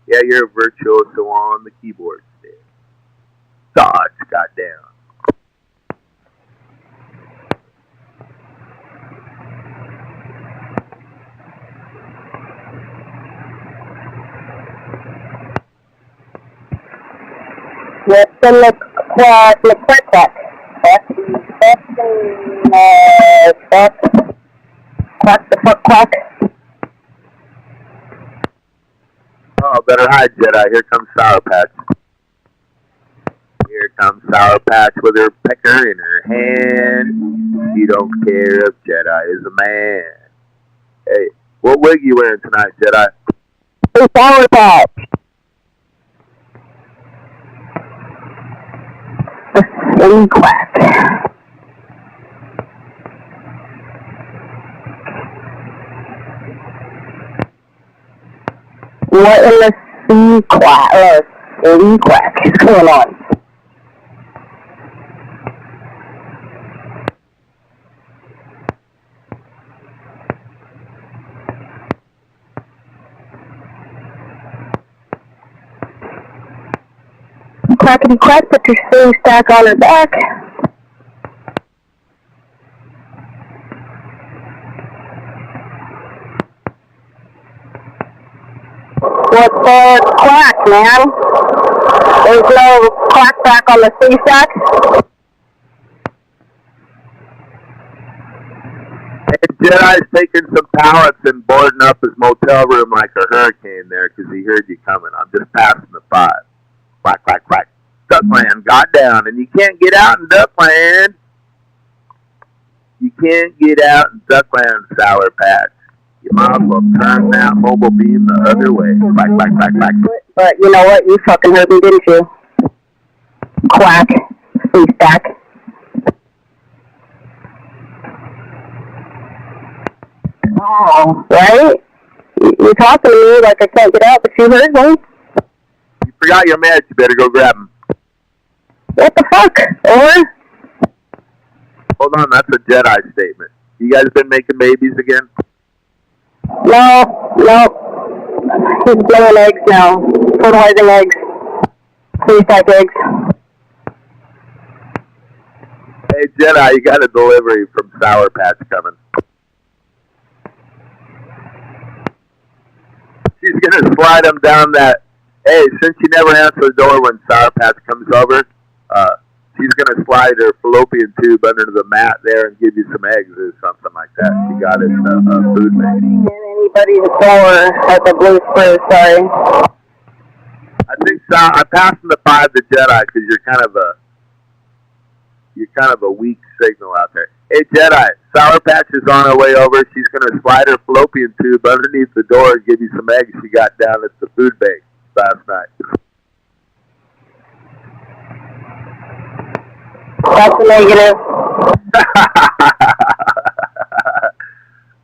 Speaker 7: Yeah, you're a virtuoso on the keyboard today. Gosh, goddamn.
Speaker 8: Yes, the quack. Quack the fuck quack.
Speaker 7: Oh, better hide, Jedi. Here comes Sour Patch. Here comes Sour Patch with her pecker in her hand. She don't care if Jedi is a man. Hey, what wig you wearing tonight, Jedi?
Speaker 8: Hey, Sour Patch. The silly quack. What in the silly quack is going on? Quackity quack, put your silly stack on her back. What's the quack, man? There's no quack back on the silly stack?
Speaker 7: And Jedi's taking some pallets and boarding up his motel room like a hurricane there because he heard you coming. I'm just passing the 5. Quack, quack, quack. Duckland got down, and you can't get out in Duckland. You can't get out in Duckland, Sour Patch. You might as well turn that mobile beam the other way. Quack, quack, quack, quack.
Speaker 8: But you know what? You fucking heard me, didn't you? Quack. Face back. Oh, right? You're talking to me like I can't get out, but you heard me.
Speaker 7: You forgot your meds. You better go grab them.
Speaker 8: What the fuck? Over?
Speaker 7: Hold on, that's a Jedi statement. You guys been making babies again?
Speaker 8: No. He's laying eggs now. Fertilizing eggs. Please type eggs.
Speaker 7: Hey, Jedi, you got a delivery from Sour Patch coming. She's going to slide him down that. Hey, since you never answer the door when Sour Patch comes over, she's gonna slide her fallopian tube under the mat there and give you some eggs or something like that. She got it food bank.
Speaker 8: Anybody's door at the Blue Spruce, sorry.
Speaker 7: I think I'm passing the 5 to Jedi because you're kind of a weak signal out there. Hey Jedi, Sour Patch is on her way over. She's gonna slide her fallopian tube underneath the door and give you some eggs she got down at the food bank last night.
Speaker 8: That's a negative.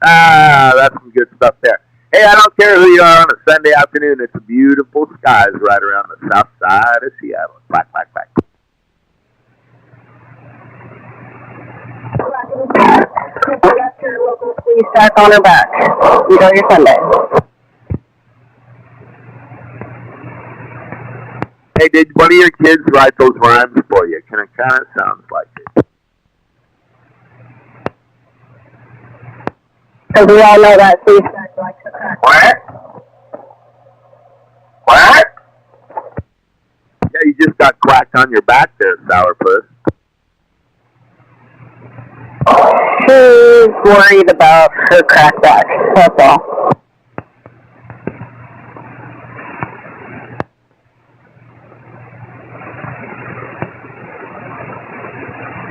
Speaker 7: That's some good stuff there. Hey, I don't care who you are on a Sunday afternoon. It's beautiful skies right around the south side of Seattle. Quack, quack, quack.
Speaker 8: Got your local police back on her back. Enjoy your Sunday.
Speaker 7: Hey, did one of your kids write those rhymes for you? It kind of sounds like it.
Speaker 8: Because we all know that police back likes to crack.
Speaker 7: What? What? Yeah, you just got cracked on your back there, Sourpuss.
Speaker 8: She's worried about her crack back, that's all.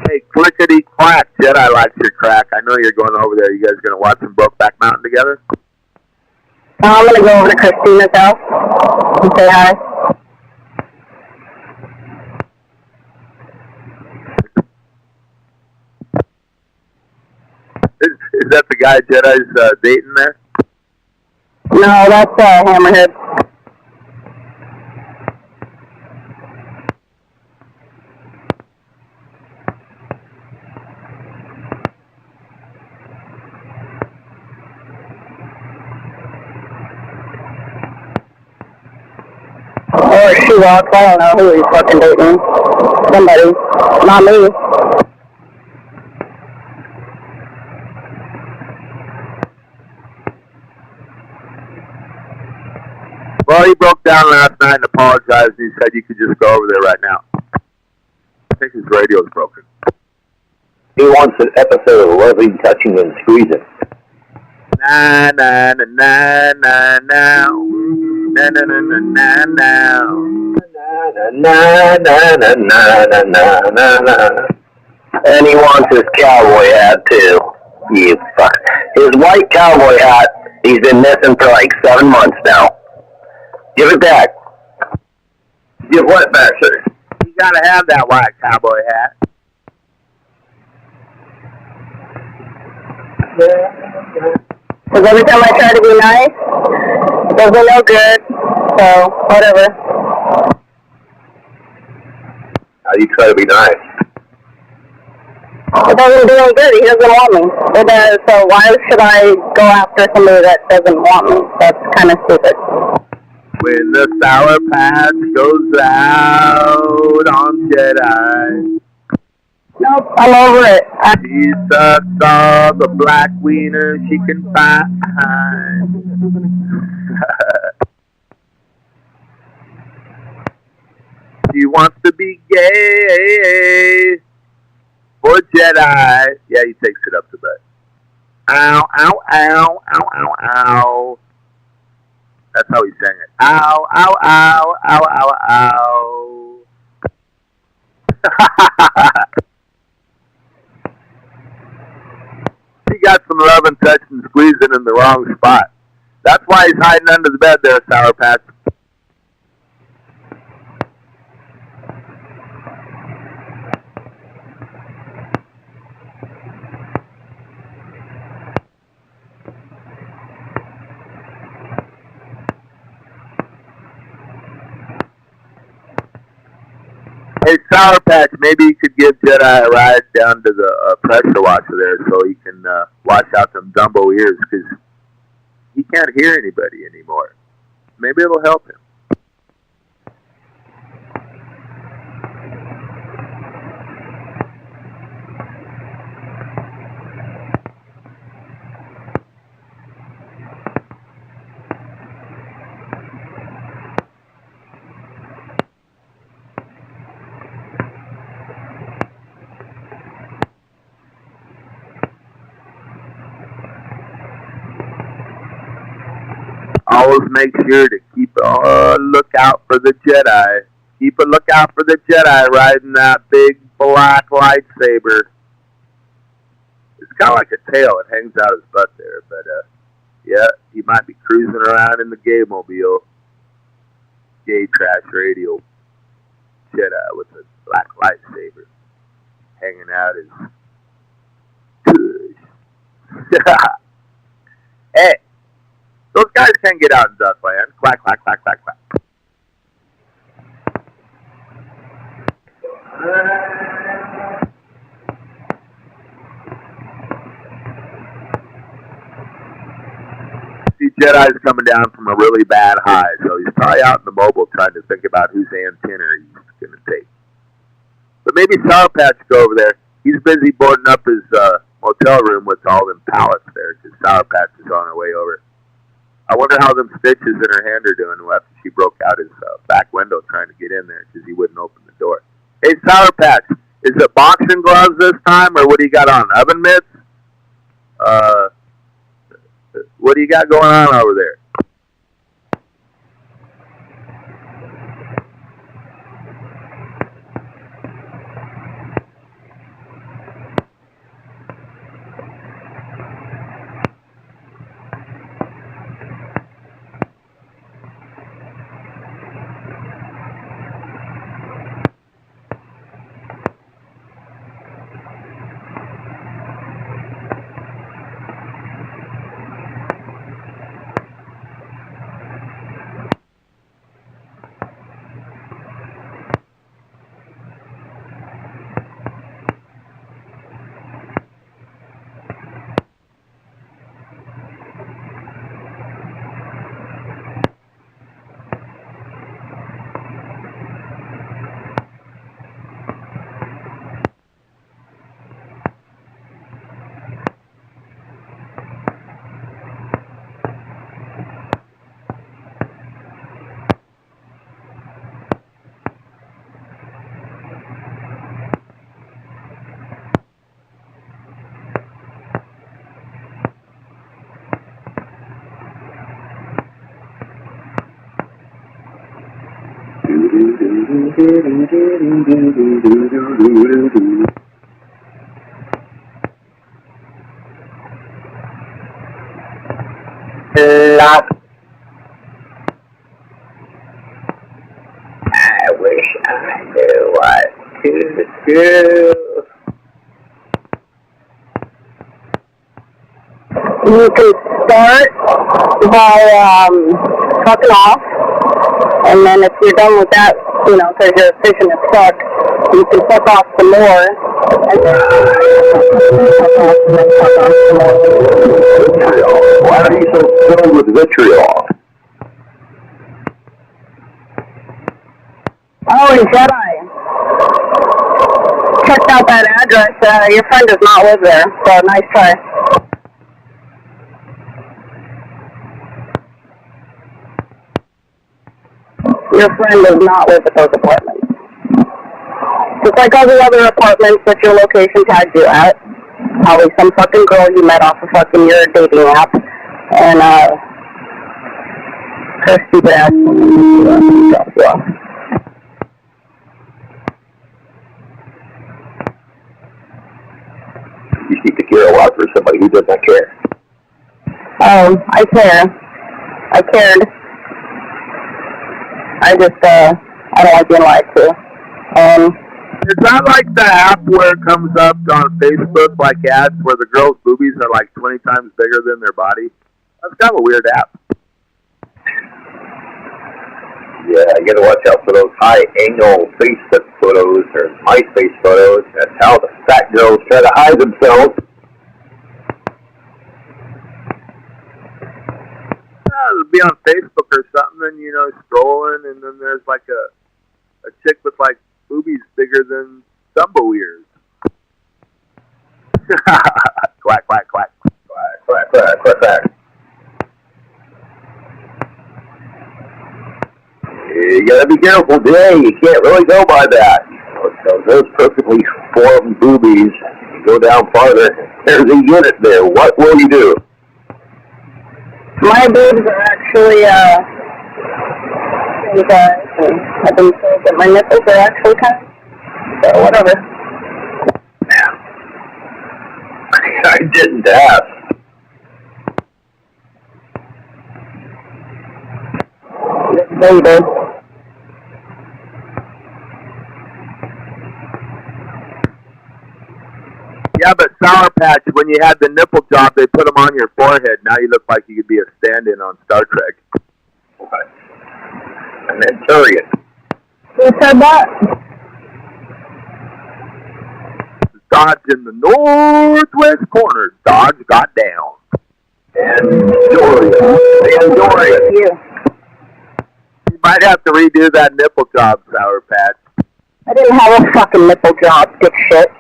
Speaker 7: Hey, clickety clack, Jedi likes your crack. I know you're going over there. You guys gonna watch some Brokeback Mountain together?
Speaker 8: I'm going to go over to Christina's house and say hi.
Speaker 7: Is that the guy Jedi's dating there?
Speaker 8: No, that's Hammerhead. Or she walks, I don't know who he's fucking dating. Somebody, not me.
Speaker 7: Well, he broke down last night and apologized, and he said you could just go over there right now. I think his radio's broken.
Speaker 2: He wants an episode of Loving, Touching, and Squeezing.
Speaker 7: Na na na na na na na na na na na
Speaker 2: Na na na na na na na na. And he wants his cowboy hat too. You fuck. His white cowboy hat, he's been missing for like 7 months now. Give it back. Give what back, sir?
Speaker 7: You gotta have that white cowboy hat.
Speaker 8: Because every time I try to be nice, it doesn't no good. So, whatever.
Speaker 2: How do you try to be nice?
Speaker 8: It doesn't do any good. He doesn't want me. It does. So why should I go after somebody that doesn't want me? That's kind of stupid.
Speaker 7: When the Sour Patch goes out on Jedi,
Speaker 8: Nope, I'm over it.
Speaker 7: she sucks all the black wiener she can find. She wants to be gay for Jedi. Yeah, he takes it up to bed. Ow, ow, ow, ow, ow, ow. That's how he sang it. Ow, ow, ow, ow, ow, ow. He got some love and touch and squeezing in the wrong spot. That's why he's hiding under the bed there, Sour Patch. Hey, Sour Patch, maybe you could give Jedi a ride down to the pressure washer there so he can wash out them Dumbo ears, because he can't hear anybody anymore. Maybe it'll help him. always make sure to keep a lookout for the Jedi. Keep a lookout for the Jedi riding that big black lightsaber. It's kind of like a tail. It hangs out his butt there. But, yeah, he might be cruising around in the gay-mobile. Gay trash radio Jedi with a black lightsaber hanging out his tush. Hey, those guys can't get out in Duckland. Quack, quack, quack, quack, quack. See Jedi's coming down from a really bad high, so he's probably out in the mobile trying to think about whose antenna he's going to take. But maybe Sour Patch go over there. He's busy boarding up his motel room with all them pallets there, because Sour Patch is on her way over. I wonder how them stitches in her hand are doing after she broke out his back window trying to get in there because he wouldn't open the door. Hey, Sour Patch, is it boxing gloves this time, or what do you got on? Oven mitts? What do you got going on over there? I wish I knew what to do.
Speaker 8: You can start by fucking off, and then if you're done with that, because you're fishing a truck, you can fuck off some more, and then fuck off some more.
Speaker 2: Vitriol. Why are you so filled with vitriol?
Speaker 8: Oh, and Jedi. Checked out that address. Your friend does not live there, so nice try. Your friend does not live at those apartments. Just like all the other apartments that your location tagged you at. Probably some fucking girl you met off of fucking your dating app. And, her stupid ass drops you off.
Speaker 2: You seem to care a lot for somebody who doesn't care.
Speaker 8: Oh, I care. I cared. I just, I don't like being lied to.
Speaker 7: Is that like the app where it comes up on Facebook, like ads where the girls' boobies are like 20 times bigger than their body? That's kind of a weird app.
Speaker 2: Yeah, you gotta watch out for those high-angle Facebook photos or MySpace photos. That's how the fat girls try to hide themselves.
Speaker 7: It'll be on Facebook or something, and scrolling, and then there's like a chick with like boobies bigger than Dumbo ears. Quack, quack, quack.
Speaker 2: Quack, quack, quack, quack, quack. You gotta be careful, Jay. You can't really go by that. Those perfectly formed boobies, you go down farther, there's a unit there. What will you do?
Speaker 8: My My boobs are actually, you guys, and I've been told that my nipples are actually kind of, so whatever.
Speaker 2: I didn't ask.
Speaker 8: Baby.
Speaker 7: Yeah, but Sour Patch, when you had the nipple job, they put them on your forehead. Now you look like you could be a stand-in on Star Trek.
Speaker 2: What? An Anturian.
Speaker 8: Who said that?
Speaker 7: Dodge in the northwest corner. Dodge got down.
Speaker 2: Andorian.
Speaker 8: You.
Speaker 7: You might have to redo that nipple job, Sour Patch.
Speaker 8: I didn't have a fucking nipple job, dipshit.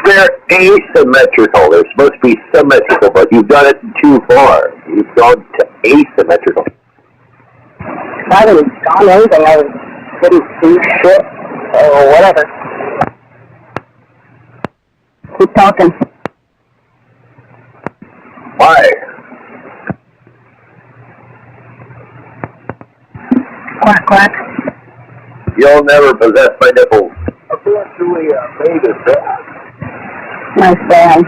Speaker 2: They're asymmetrical. They're supposed to be symmetrical, but you've done it too far. You've gone to asymmetrical.
Speaker 8: I haven't done anything. I didn't do shit. Or whatever. Keep talking.
Speaker 2: Why?
Speaker 8: Quack, quack.
Speaker 2: You'll never possess my nipples. Eventually, made it back.
Speaker 8: Nice band.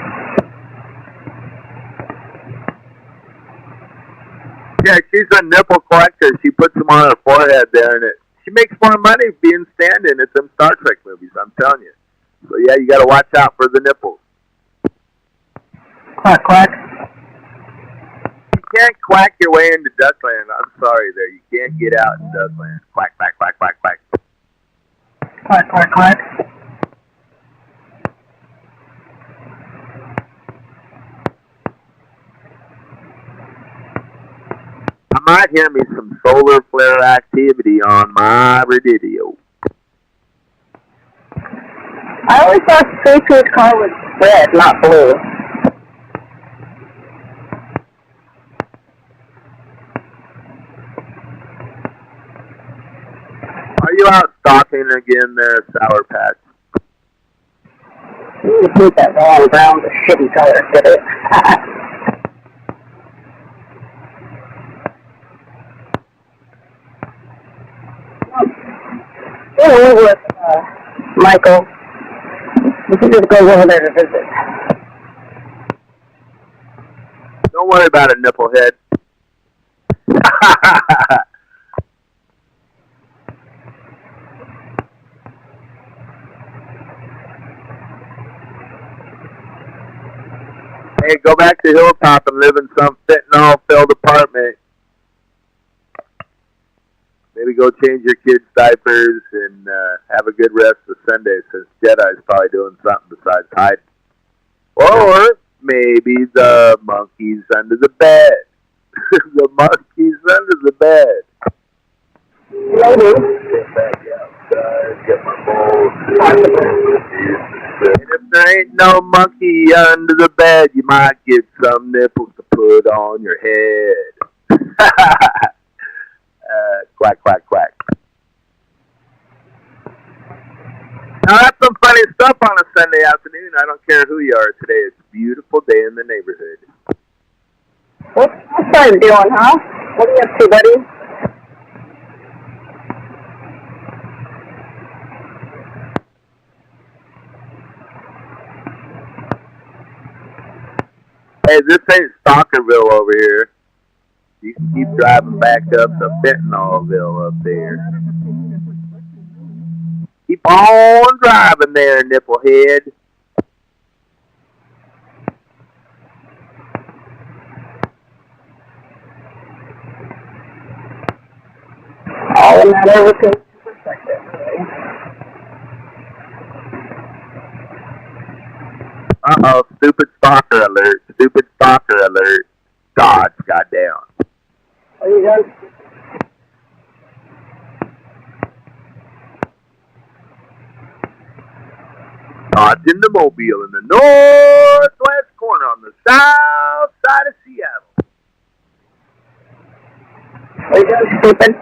Speaker 7: Yeah, she's a nipple collector. She puts them on her forehead there, and she makes more money being stand-in at them Star Trek movies, I'm telling you. So, yeah, you got to watch out for the nipples.
Speaker 8: Quack, quack.
Speaker 7: You can't quack your way into Duckland. I'm sorry there. You can't get out in Duckland. Quack, quack, quack, quack, quack.
Speaker 8: Quack, quack, quack.
Speaker 7: I might hear me some solar flare activity on my radio.
Speaker 8: I always thought Patriot's car was red, not blue.
Speaker 7: Are you out stalking again there, Sour Patch?
Speaker 8: You just need that long brown, the shitty color, get it? We're with Michael. We can just go over there to visit.
Speaker 7: Don't worry about it, nipplehead. Hey, go back to Hilltop and live in some fentanyl-filled apartment. Maybe go change your kids' diapers and have a good rest of Sunday, since Jedi's probably doing something besides hiding. Or maybe the monkey's under the bed. The monkey's under the bed.
Speaker 8: Maybe.
Speaker 2: Get back outside, get my balls.
Speaker 7: And if there ain't no monkey under the bed, you might get some nipples to put on your head. Quack, quack, quack. Now, that's some funny stuff on a Sunday afternoon. I don't care who you are today. It's a beautiful day in the neighborhood.
Speaker 8: What's you started doing, huh? What are you up to, buddy?
Speaker 7: Hey, this ain't Stalkerville over here. You can keep driving back up to Fentanylville up there. Keep on driving there, nipplehead.
Speaker 8: All in that everything perspective, really.
Speaker 7: Uh-oh, stupid stalker alert. Stupid stalker alert. Dodge got down.
Speaker 8: What are you doing?
Speaker 7: Dodge in the Mobile in the northwest corner on the south side of Seattle.
Speaker 8: What are you doing, stupid?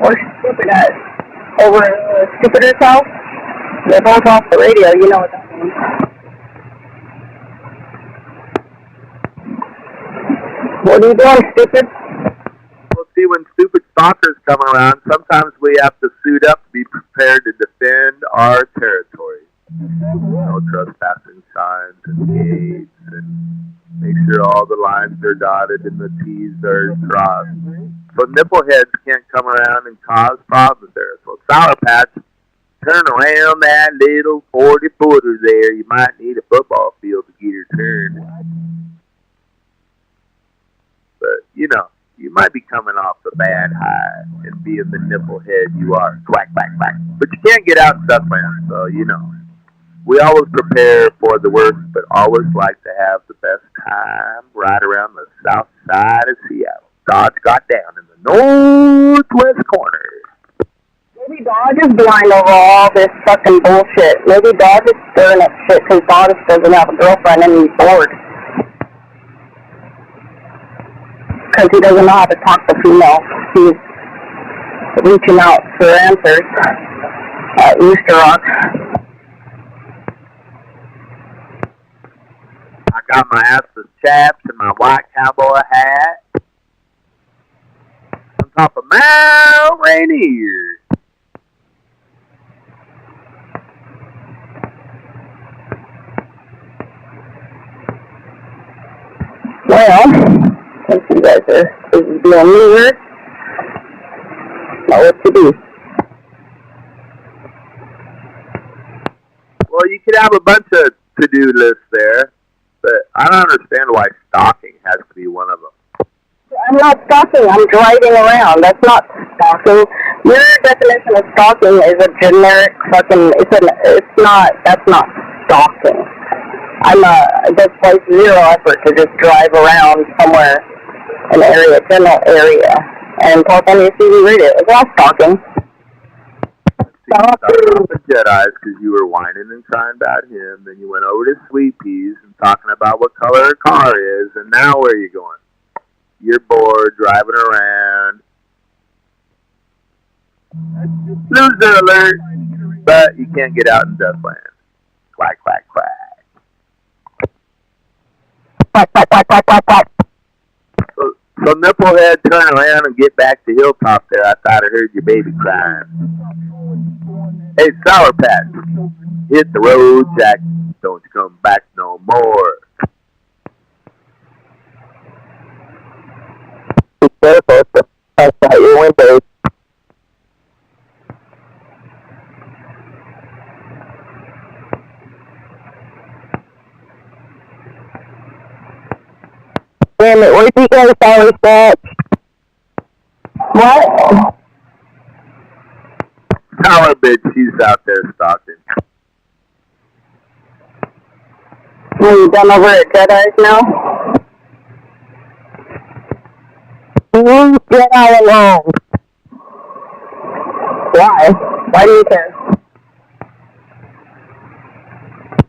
Speaker 8: Or Stupid at over Stupider's house. They're both off the radio, you know what that means. What are you doing, Stupid?
Speaker 7: Well, see, when stupid stalkers come around, sometimes we have to suit up to be prepared to defend our territory. No trespassing signs and gates, and make sure all the lines are dotted and the T's are crossed. So nippleheads can't come around and cause problems there. So Sour Patch, turn around that little 40-footer there. You might need a football field to get your turn. But, you know, you might be coming off the bad high and being the nipplehead you are. Quack, quack, quack. But you can't get out in Duckland, so, you know. We always prepare for the worst, but always like to have the best time right around the south side of Seattle. Dodge got down in the northwest corner.
Speaker 8: Maybe Dodge is blind over all this fucking bullshit. Maybe Dodge is stirring up shit because Dodge doesn't have a girlfriend and he's bored. Because he doesn't know how to talk to females. He's reaching out for answers at Easter Rock.
Speaker 7: I got my assless chaps and my white cowboy hat on top of Mount Rainier.
Speaker 8: Well, since you guys are being weird, know what to do.
Speaker 7: Well, you could have a bunch of to-do lists there, but I don't understand why stalking has to be one of them.
Speaker 8: I'm not stalking, I'm driving around. That's not stalking. Your definition of stalking is a generic fucking, that's not stalking. That's like zero effort to just drive around somewhere, an area, general area, and talk on your CB radio. It's not stalking.
Speaker 7: You started off at Jedi's because you were whining and crying about him, then you went over to Sweet Peas and talking about what color her car is, and now where are you going? You're bored, driving around. Loser alert! But you can't get out in Duckland. Quack, quack, quack.
Speaker 8: Quack, quack, quack, quack, quack, quack.
Speaker 7: So Nipplehead, turn around and get back to Hilltop there. I thought I heard your baby crying. Hey, Sour Patch, hit the road, Jack. Don't you come back no more.
Speaker 8: Be careful, pass out your windows. Damn it, where'd you go, Sour Patch? What?
Speaker 7: Sour bitch, she's out there stalking.
Speaker 8: Are you done over at Jedi's now? Leave Jedi alone. Why? Why do you care?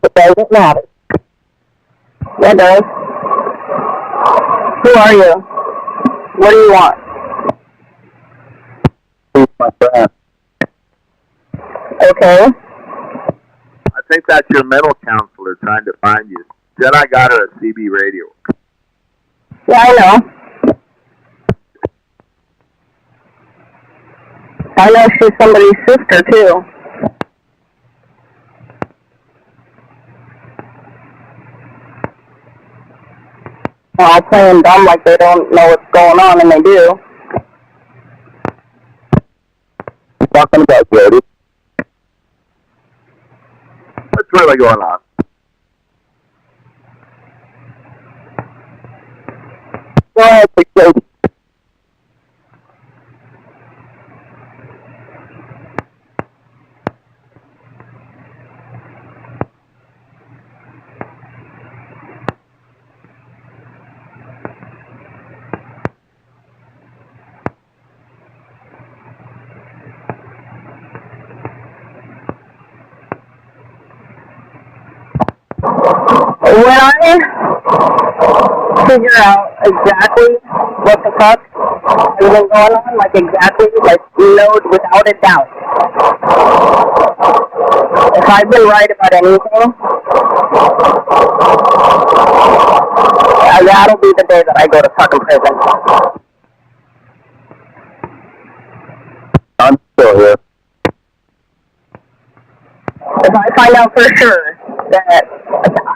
Speaker 8: It doesn't matter. It does. Who are you? What do you want?
Speaker 7: Who's my friend?
Speaker 8: Okay.
Speaker 7: I think that's your mental counselor trying to find you. Jedi got her a CB radio.
Speaker 8: Yeah, I know. I know she's somebody's sister, too. They're all playing dumb like they don't know what's going on, and they do.
Speaker 7: Talking about Jody. What's really going on?
Speaker 8: Go ahead, Jody. When I figure out exactly what the fuck I shooting going on, like exactly, like node without a doubt. If I've been right about anything, that'll be the day that I go to fucking prison.
Speaker 6: I'm still here.
Speaker 8: If I find out for sure that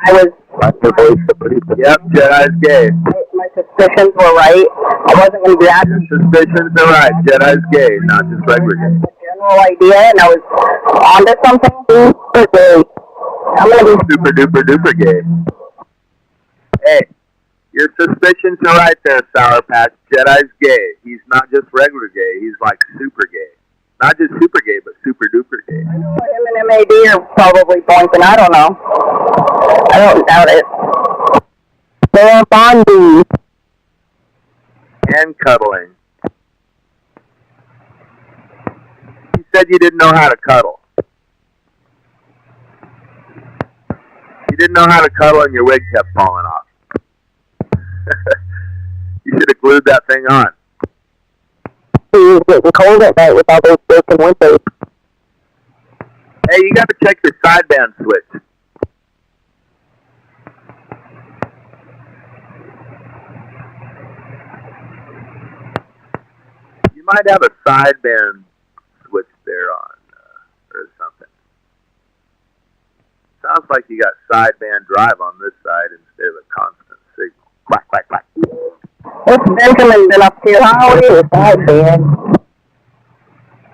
Speaker 8: I was,
Speaker 7: Yep, Jedi's gay.
Speaker 8: my suspicions were right, I wasn't going to be asking
Speaker 7: Your suspicions are right. Jedi's gay, not just regular gay.
Speaker 8: the general idea, and I was onto something. Okay, I'm going to be
Speaker 7: Super duper duper gay. Hey, your suspicions are right there, Sour Patch. Jedi's gay. He's not just regular gay. He's like super gay. Not just super gay, but super duper gay.
Speaker 8: him and MAD are probably pointing. I don't know. I don't doubt it. They're bonding.
Speaker 7: And cuddling. You said you didn't know how to cuddle. You didn't know how to cuddle and your wig kept falling off. You should have glued that thing on.
Speaker 8: He was getting cold at night with all those broken windows.
Speaker 7: Hey, you got to check your sideband switch. You might have a sideband switch there on, or something. Sounds like you got sideband drive on this side instead of a constant signal. Quack, quack, quack.
Speaker 8: What's Benjamin been up to? How are you? Sideband.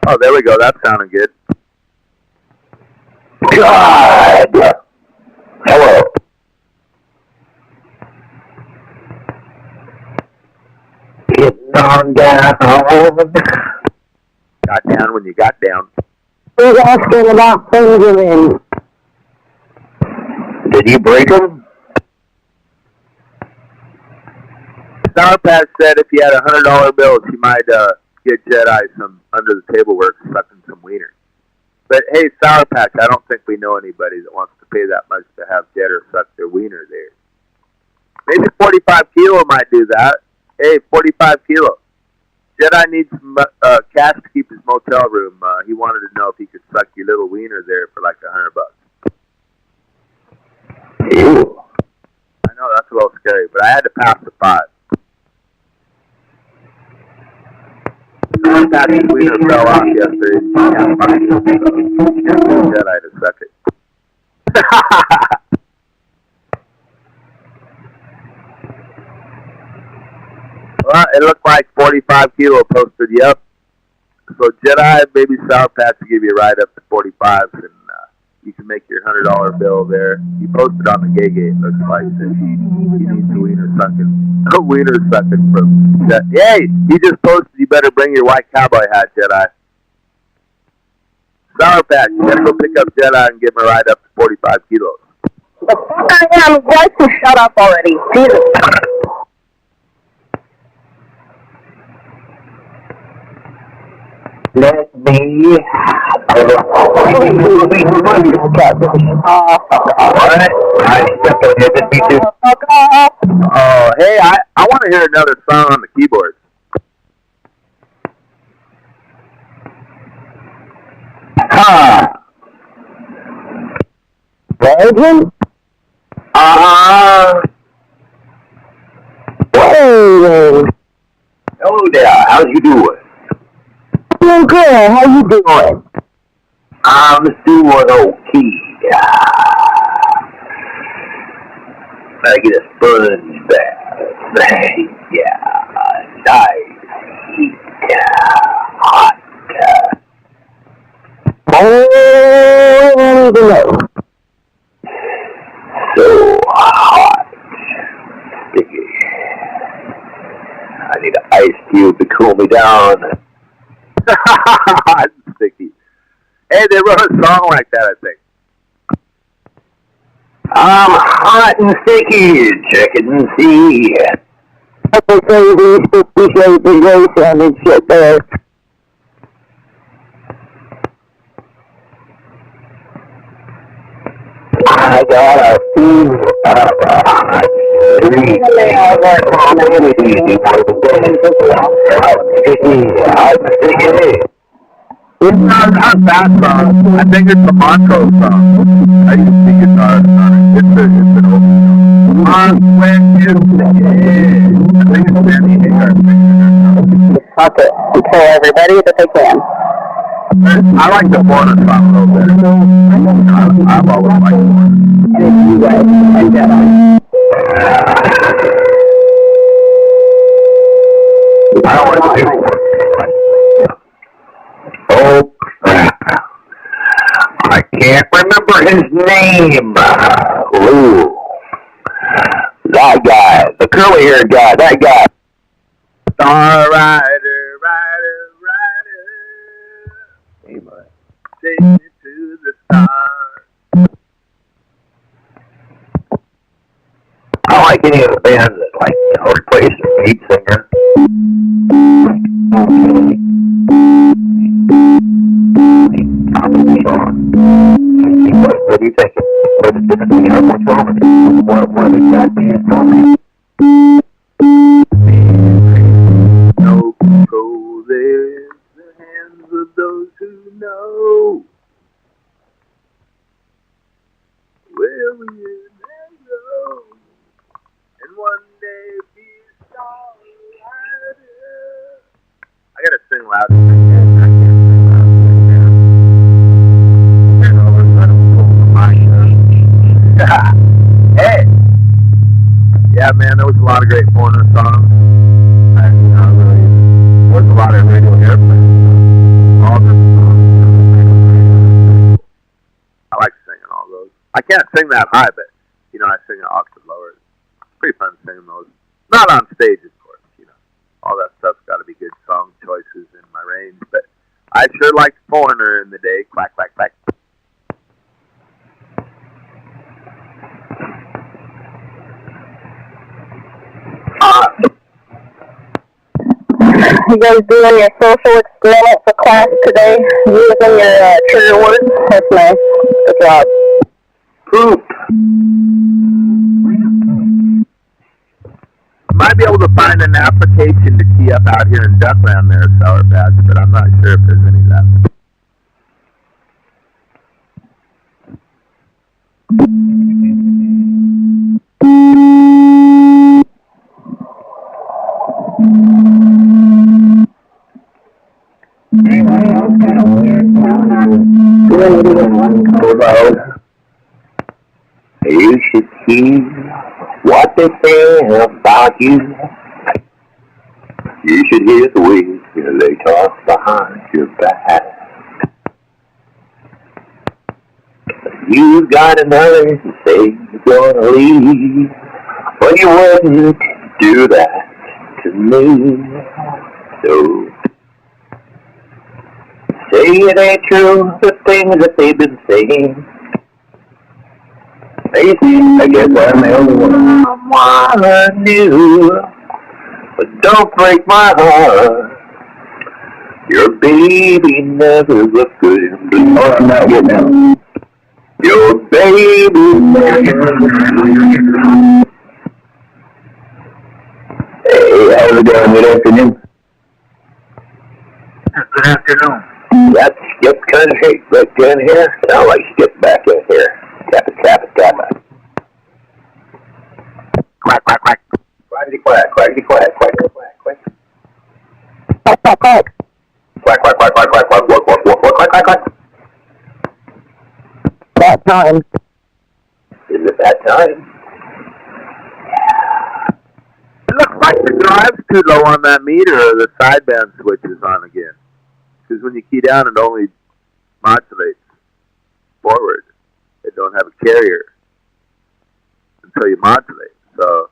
Speaker 7: Oh, there we go. That sounded good.
Speaker 6: God! Hello. Getting on down.
Speaker 7: Got down when you got down.
Speaker 8: He's asking about Benjamin.
Speaker 6: Did you break him?
Speaker 7: Sour Patch said if he had $100 bills, he might get Jedi some under the table work sucking some wiener. But hey, Sour Patch, I don't think we know anybody that wants to pay that much to have Jedi suck their wiener there. Maybe 45 Kilo might do that. Hey, 45 Kilo. Jedi needs some cash to keep his motel room. He wanted to know if he could suck your little wiener there for like $100.
Speaker 6: Ew.
Speaker 7: I know that's a little scary, but I had to pass the pot. Pat's wiener fell off yesterday. Jedi to suck it. Well, it looked like 45 Kilo posted you up. So Jedi, maybe Sour Patch will give you a ride up to 45, and you can make your $100 bill there. He posted on the Gay Gate, looks like, that he needs a wiener sucking. A wiener sucking from Jedi. Hey, he just posted you better bring your white cowboy hat, Jedi. Sour Patch, you gotta go pick up Jedi and give him a ride up to 45 kilos.
Speaker 8: The fuck I am. Why don't you shut up already? Jesus.
Speaker 6: Let me. Alright, I stepped on it. Me too.
Speaker 8: Fuck off.
Speaker 7: Oh, hey, I want to hear another song on the keyboard.
Speaker 6: Ha! Virgin? Wait.
Speaker 2: Hello there, how's you doing?
Speaker 6: Doing good. How you doing?
Speaker 2: I'm doing okay. I get a sponge bath. Yeah, nice. Yeah, hot.
Speaker 6: Oh, I need to know.
Speaker 2: So hot. Sticky. I need an ice cube to cool me down.
Speaker 7: Sticky. Hey, they wrote a song like that, I think.
Speaker 2: I'm hot and sticky, check it and see.
Speaker 6: That's a crazy 50 Shades of Grey sounding shit there. I got a fever.
Speaker 7: It's not that song. I think it's the Montrose song. I used to see guitars on it. It's an old song. On when you begin. I think it's Danny Hagar singing it.
Speaker 8: Okay. Tell everybody that they can.
Speaker 7: I like the Foreigner song a little better. I've always liked Foreigner.
Speaker 8: And you guys and Jedi.
Speaker 2: I don't want to do it. Oh, crap. I can't remember his name. Ooh. That guy. The curly-haired guy. That guy.
Speaker 7: Star Rider, Rider, Rider. Take me to the stars.
Speaker 2: I don't like any of the bands that, like, replace the lead singer. What do you think? What's wrong with it? What exactly is wrong with it?
Speaker 7: No control there in the hands of those who know. Where we never go, and one day be starlighter. I gotta sing loud. Hey! Yeah, man, there was a lot of great Foreigner songs. And, really, there was a lot of radio airplay. All the songs. I like singing all those. I can't sing that high, but, you know, I sing an octave lower. It's pretty fun singing those. Not on stage, of course, you know. All that stuff's got to be good song choices in my range, but I sure liked Foreigner in the day. Quack, quack, quack.
Speaker 8: You guys doing your social experiment for class today? Using your trigger words? That's nice. Good job.
Speaker 2: Poop.
Speaker 7: I might be able to find an application to key up out here in Duckland there, Sour Patch, but I'm not sure if there's any left.
Speaker 2: You should hear what they say about you. You should hear the way they talk behind your back. You got another to say you're gonna leave, but you wouldn't do that to me. So say it ain't true, the things that they've been saying. They think I guess I'm the only one I knew, but don't break my heart. Your baby never looked good in blue. Oh, I'm not getting out. Your baby never looked good in blue. Hey, how's it going? Good afternoon.
Speaker 7: Good afternoon.
Speaker 2: That Skip kind of shape right down here. Sound like Skip back in here. Tap it, tap it, tap it.
Speaker 7: Quack, quack, quack.
Speaker 2: Quackity quack, quackity quack, quack, quack, quack.
Speaker 8: Quack, quack, quack.
Speaker 2: Quack, quack, quack, quack, quack, quack, quack, quack, quack, quack, quack, quack.
Speaker 8: That time.
Speaker 2: Is it that time?
Speaker 7: It looks like the drive's too low on that meter, or the sideband switch is on again. Because when you key down, it only modulates forward. It don't have a carrier until you modulate. So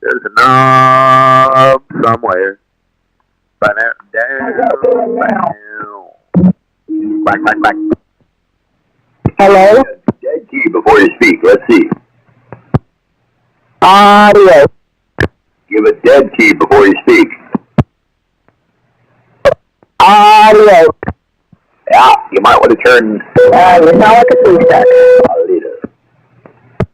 Speaker 7: there's a knob somewhere. Down. Quack, quack, quack.
Speaker 8: Hello?
Speaker 2: Dead key before you speak. Let's see.
Speaker 8: Audio.
Speaker 2: Give a dead key before you speak.
Speaker 8: Audio.
Speaker 2: Yeah, you might want to turn.
Speaker 8: You sound like a two-stack.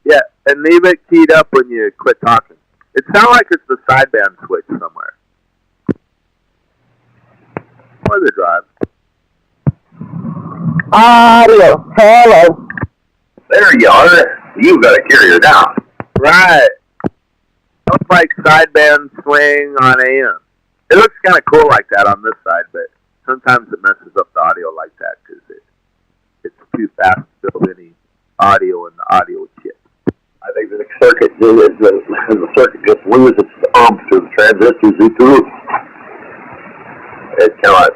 Speaker 7: Yeah, and leave it keyed up when you quit talking. It sounds like it's the sideband switch somewhere. or the drive?
Speaker 8: Audio. Hello.
Speaker 2: There you are. You've got a carrier now.
Speaker 7: Right. Looks like sideband swing on AM. It looks kind of cool like that on this side, but sometimes it messes up the audio like that because it's too fast to build any audio in the audio chip.
Speaker 2: I think the circuit, the circuit just loses its oomph through the transistors through the roof. It kind of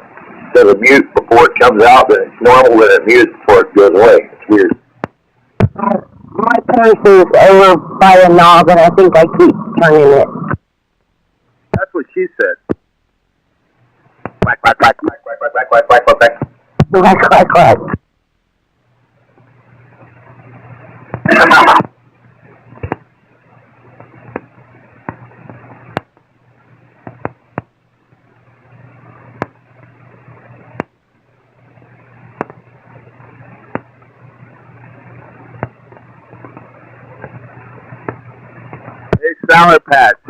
Speaker 2: does a mute before it comes out, but it's normal, then it mutes before it goes away. It's weird.
Speaker 8: My purse is over by a knob, and I think I keep turning it.
Speaker 7: That's what she said.
Speaker 2: Quack, quack, quack, quack, quack, quack, quack, quack, quack, quack, quack.
Speaker 8: Quack, quack, quack.
Speaker 7: Hey, Sour Patch.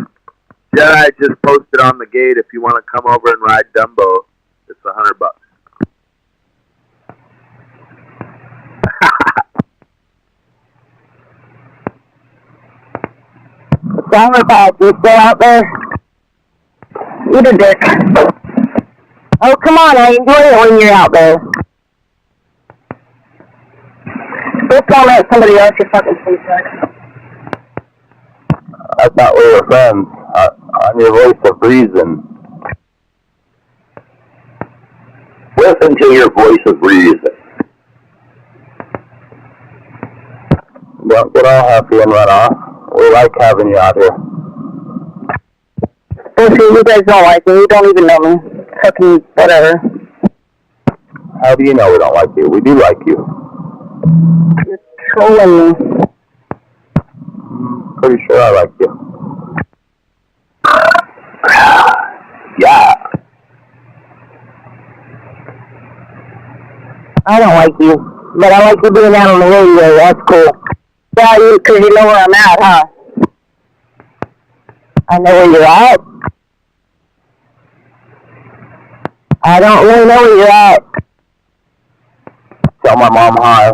Speaker 7: Jedi just posted on the gate if you want to come over and ride Dumbo. It's $100.
Speaker 8: Sour Patch, you still out there? Eat a dick. Oh, come on, I enjoy it when you're out there. Let's go let somebody else your fucking face back.
Speaker 6: I thought we were friends. On your voice of reason.
Speaker 2: Listen to your voice of reason.
Speaker 6: Don't get all happy and run off. We like having you out here.
Speaker 8: Listen, you guys don't like me. You don't even know me. Fucking whatever.
Speaker 6: How do you know we don't like you? We do like you.
Speaker 8: You're trolling me.
Speaker 6: Pretty sure I like you.
Speaker 2: Yeah.
Speaker 8: I don't like you, but I like you being out on the radio. That's cool. Yeah, because you know where I'm at, huh? I know where you're at. I don't really know where you're at.
Speaker 6: Tell my mom hi.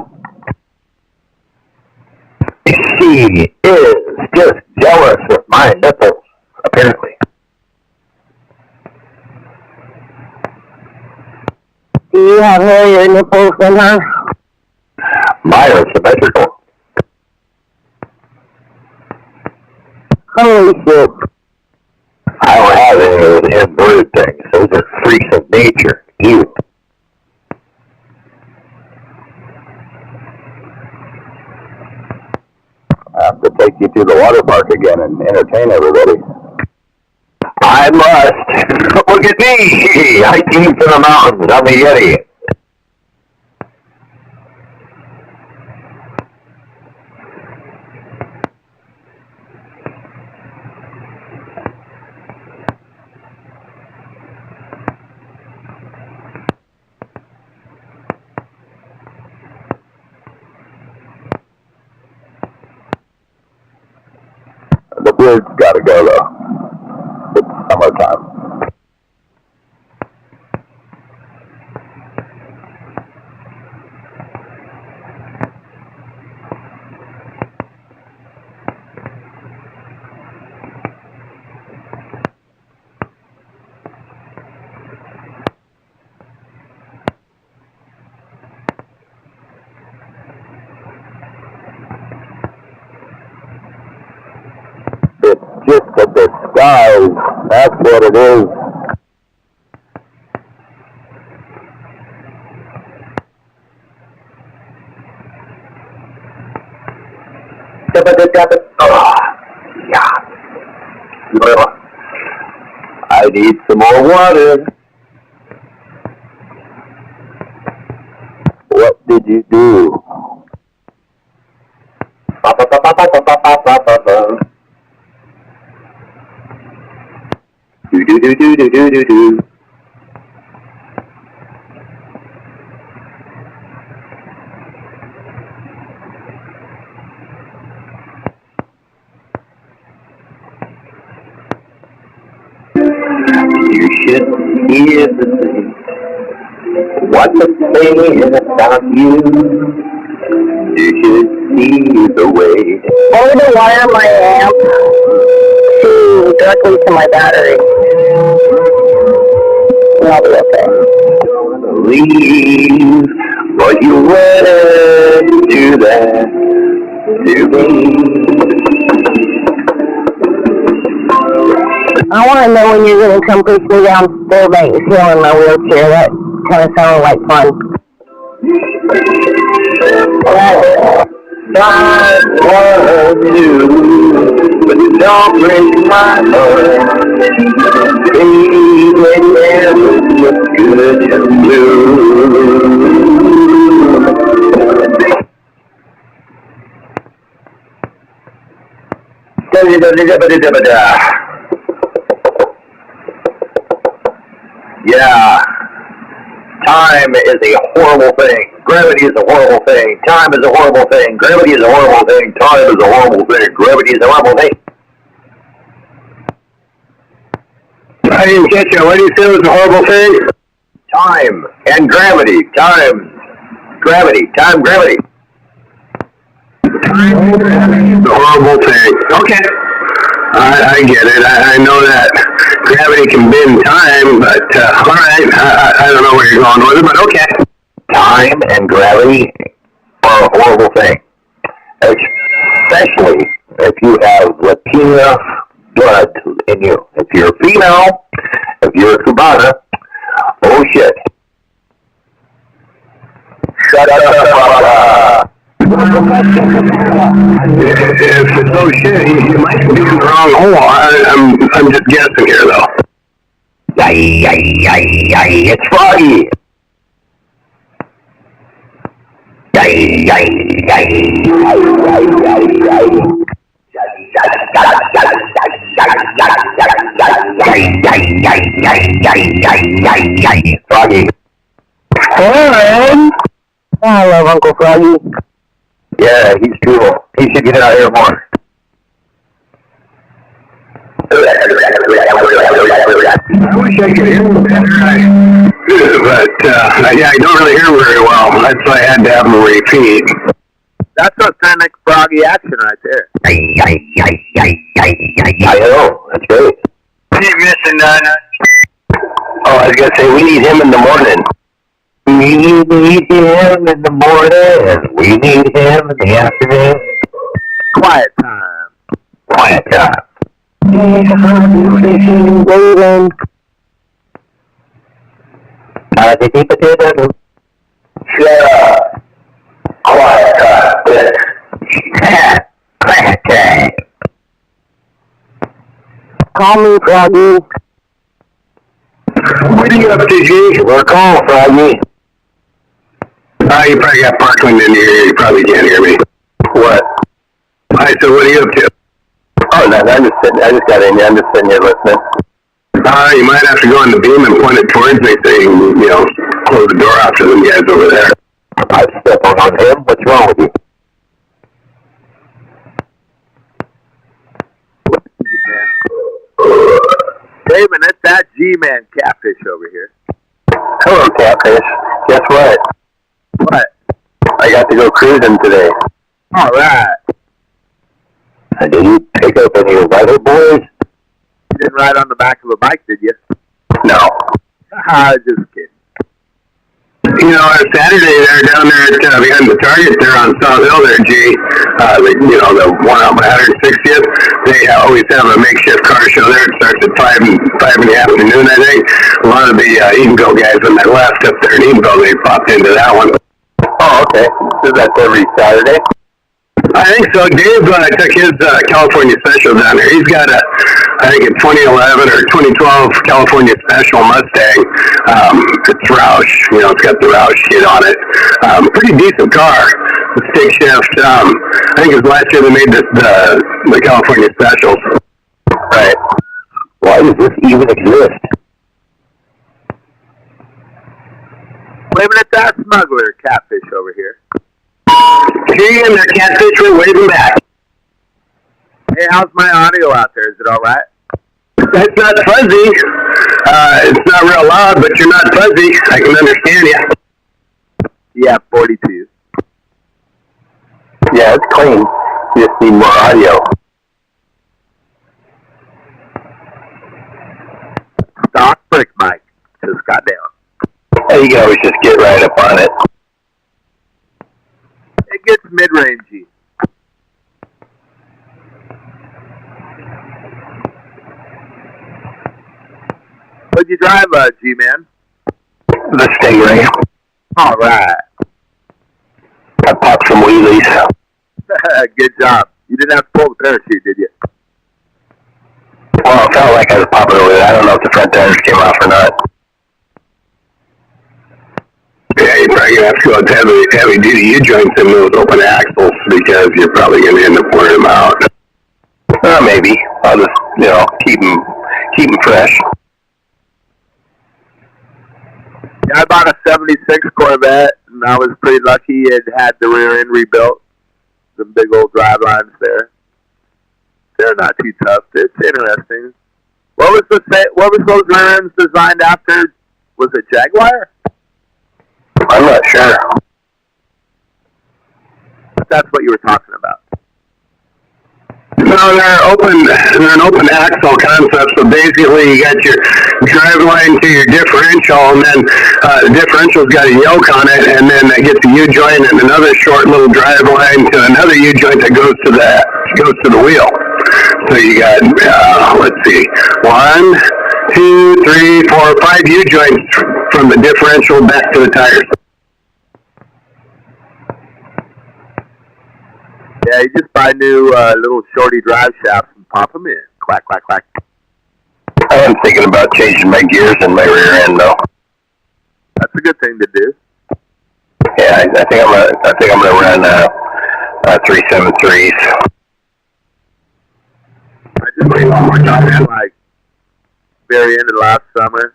Speaker 2: She is just jealous of my nipples, apparently.
Speaker 8: Do you have hairier nipples than her?
Speaker 2: Mine are symmetrical.
Speaker 8: Holy shit.
Speaker 2: I don't have any of those inverted things. Those are freaks of nature. You.
Speaker 6: I have to take you to the water park again and entertain everybody.
Speaker 2: I must. Look at me. I came from the mountains. I'm a Yeti.
Speaker 6: The beard's gotta go though. It's summertime. It's just a disguise. That's what it is.
Speaker 2: Oh, yeah. I need some more water.
Speaker 6: What did you do?
Speaker 2: Do. You should hear the thing. What's the saying about you? You should see the way.
Speaker 8: I'm going to wire my amp directly to my battery. And I'll be okay.
Speaker 2: Leave, but you wouldn't do that to me.
Speaker 8: I want to know when you're going to come push me down Fairbanks Hill in my wheelchair. That kind of sounded like fun.
Speaker 2: I want to, but don't break my heart. Baby, never look good and blue. Yeah. Time is a horrible thing. Gravity is a horrible thing. Time is a horrible thing. Gravity is a horrible thing. Time is a horrible thing. Gravity is a horrible thing.
Speaker 6: I didn't catch you. What did you say was a horrible thing?
Speaker 2: Time and gravity. Time. Gravity. Time, gravity.
Speaker 6: The horrible thing. Okay. I get it. I know that gravity can bend time, but all right. I don't know where you're going with it, but okay.
Speaker 2: Time and gravity are a horrible thing. Especially if you have Latina blood in you. If you're female, if you're a Cubana, oh shit. Shut up.
Speaker 6: If it's oh shit, you might be in the wrong hole. I'm just guessing here, though.
Speaker 2: It's Froggy. Froggy.
Speaker 8: Fun! I love Uncle Froggy.
Speaker 2: Yeah, he's cool. He should get out here more.
Speaker 6: I wish I could hear him better. But yeah, I don't really hear him very well. That's why I had to have him repeat.
Speaker 7: That's authentic Froggy action right there.
Speaker 2: I know. That's great.
Speaker 6: What are you missing, None?
Speaker 2: Oh, I was gonna say we need him in the morning. We need him in the morning. We need him in the afternoon.
Speaker 7: Quiet time.
Speaker 2: Quiet time.
Speaker 8: Waiting.
Speaker 2: Shut up. Quiet time. Quiet time.
Speaker 8: Call me Froggy.
Speaker 6: What are you up to, G?
Speaker 2: We're calling Froggy.
Speaker 6: You probably got Parkland in your ear. You probably can't hear me.
Speaker 2: What?
Speaker 6: I said, what are you up to?
Speaker 2: Oh, no, I just got in here. I'm just sitting here listening.
Speaker 6: You might have to go on the beam and point it towards me so you can, close the door after them guys over there.
Speaker 2: I step on him? What's wrong with you?
Speaker 7: David, it's that G-Man Catfish over here.
Speaker 2: Hello, Catfish. Guess what?
Speaker 7: What?
Speaker 2: I got to go cruising today.
Speaker 7: All right.
Speaker 2: Did you pick up any of the other boys?
Speaker 7: You didn't ride on the back of a bike, did you?
Speaker 2: No.
Speaker 7: Just kidding.
Speaker 6: Saturday they're down there at, behind the Target there on South Hill there, G. The one out by 160th. They always have a makeshift car show there. It starts at 5 in the afternoon, I think. A lot of the Edenville guys when they left up there in Edenville, they popped into that one.
Speaker 2: Oh, okay. So that's every Saturday?
Speaker 6: I think so. Dave took his California Special down there. He's got a 2011 or 2012 California Special Mustang. It's Roush. It's got the Roush kit on it. Pretty decent car. The stick shift. I think it was last year they made the California Specials.
Speaker 2: Right. Why does this even exist?
Speaker 7: Wait a minute, that smuggler Catfish over here.
Speaker 6: He and their Catfish were waving back.
Speaker 7: Hey, how's my audio out there? Is it all right?
Speaker 6: It's not fuzzy. It's not real loud, but you're not fuzzy. I can understand you.
Speaker 7: Yeah, 42.
Speaker 2: Yeah, it's clean. You just need more audio.
Speaker 7: Stock brick mic just got down.
Speaker 2: Yeah, you can always just get right up on it.
Speaker 7: It gets mid-rangey. What'd you drive, G-Man?
Speaker 2: The Stingray.
Speaker 7: All right.
Speaker 2: I popped some wheelies.
Speaker 7: Good job. You didn't have to pull the parachute, did you?
Speaker 2: Well, it felt like I was popping over it. I don't know if the front tires came off or not.
Speaker 6: Yeah, you're probably gonna have to go with heavy duty U-joints in those open axles because you're probably gonna end up wearing them out.
Speaker 2: Maybe. I'll just, keep them fresh.
Speaker 7: Yeah, I bought a 76 Corvette, and I was pretty lucky. It had the rear end rebuilt. Some big old drive lines there. They're not too tough. It's interesting. What was those rear ends designed after? Was it Jaguar?
Speaker 2: I'm not sure.
Speaker 7: But that's what you were talking about.
Speaker 6: No, they're an open axle concept. So basically, you got your drive line to your differential, and then the differential's got a yoke on it, and then that gets a U-joint and another short little drive line to another U-joint that goes to the wheel. So you got let's see, 1, 2, 3, 4, 5 U-joints from the differential back to the tires.
Speaker 7: Yeah, you just buy new little shorty drive shafts and pop them in. Quack, quack, quack.
Speaker 2: I am thinking about changing my gears in my rear end, though.
Speaker 7: That's a good thing to do.
Speaker 2: Yeah, I think I'm gonna run 373s.
Speaker 7: I just made one more time, like very end of last summer.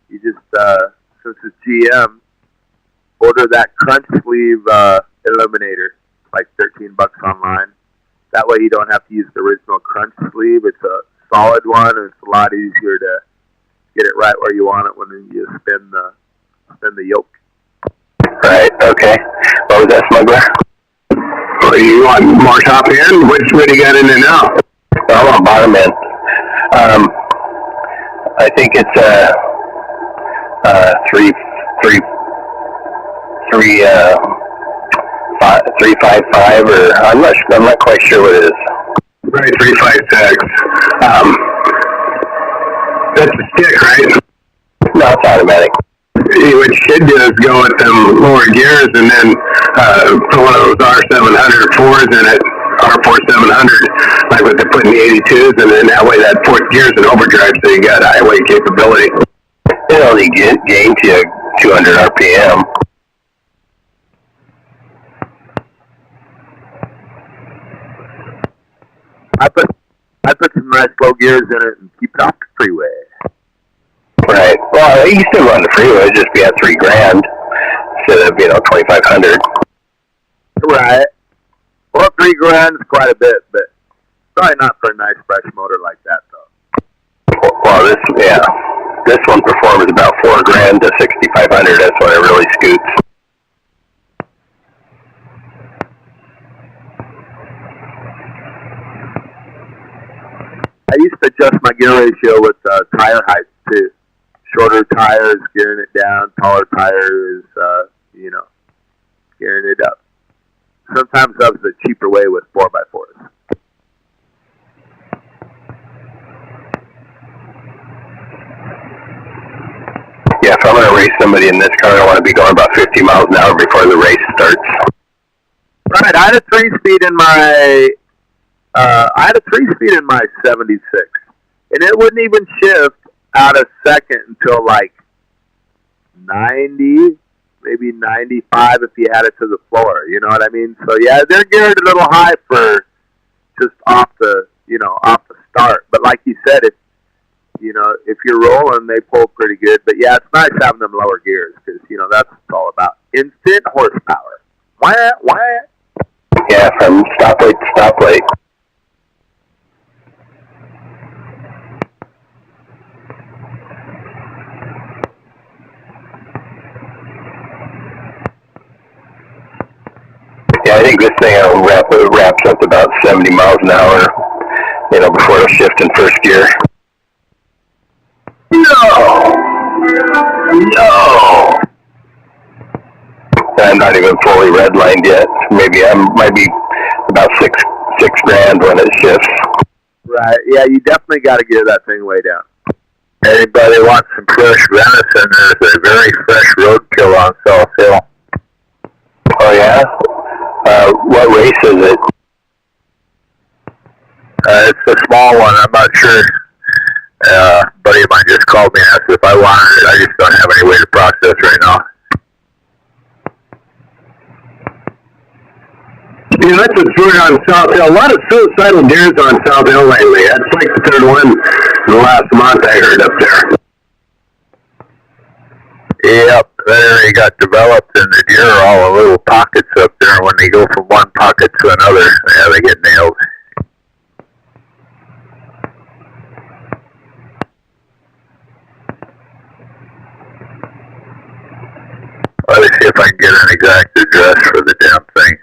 Speaker 7: You just since it's GM, order that crunch sleeve illuminator, like $13 online. That way you don't have to use the original crunch sleeve. It's a solid one, and it's a lot easier to get it right where you want it when you spin the yoke.
Speaker 2: Right. Okay. What was that, smuggler?
Speaker 6: Well, you want more top end? What do you got in there now?
Speaker 2: I want bottom end. I think it's 355, or I'm not quite sure what it is.
Speaker 6: Right, 356. That's a stick, right?
Speaker 2: No, it's automatic.
Speaker 6: What you should do is go with them lower gears and then put one of those R700 in it, R4 700, like what they put in the 82s, and then that way that fourth gear's an overdrive, so you got highway capability.
Speaker 2: It only gains you 200 RPM.
Speaker 7: I put some nice low gears in it and keep it off the freeway.
Speaker 2: Right. Well, you still run the freeway, it'd just be at $3,000 instead of 2,500.
Speaker 7: Right. Well, $3,000 is quite a bit, but probably not for a nice fresh motor like that, though.
Speaker 2: Well, this one performs about $4,000 to 6,500. That's when it really scoots.
Speaker 7: I used to adjust my gear ratio with tire height too. Shorter tires, gearing it down. Taller tires, gearing it up. Sometimes that was a cheaper way with 4x4s.
Speaker 2: Yeah, if I'm going to race somebody in this car, I want to be going about 50 miles an hour before the race starts.
Speaker 7: Right, I had a 3-speed in my 76, and it wouldn't even shift out a second until like 90, maybe 95 if you had it to the floor. You know what I mean? So yeah, they're geared a little high for just off the start. But like you said, if you're rolling, they pull pretty good. But yeah, it's nice having them lower gears because that's what it's all about. Instant horsepower. Wah, wah.
Speaker 2: Yeah, from stoplight to stoplight.
Speaker 6: think this thing wraps up about 70 miles an hour, before it'll shift in first gear. No! I'm not even fully redlined yet. Maybe might be about six grand when it shifts.
Speaker 7: Right. Yeah, you definitely got to get that thing way down. Anybody wants some fresh venison? There's a very fresh roadkill on South Hill.
Speaker 6: Oh yeah? What race is it?
Speaker 7: It's a small one. I'm not sure. A buddy of mine just called me and asked if I wanted it. I just don't have any way to process right now.
Speaker 6: That's what's weird on South Hill. A lot of suicidal deers on South Hill lately. That's like the third one in the last month I heard up there.
Speaker 7: Yep, that area got developed and the deer are all in little pockets up there. When they go from one pocket to another, they get nailed. Let me see if I can get an exact address for the damn thing.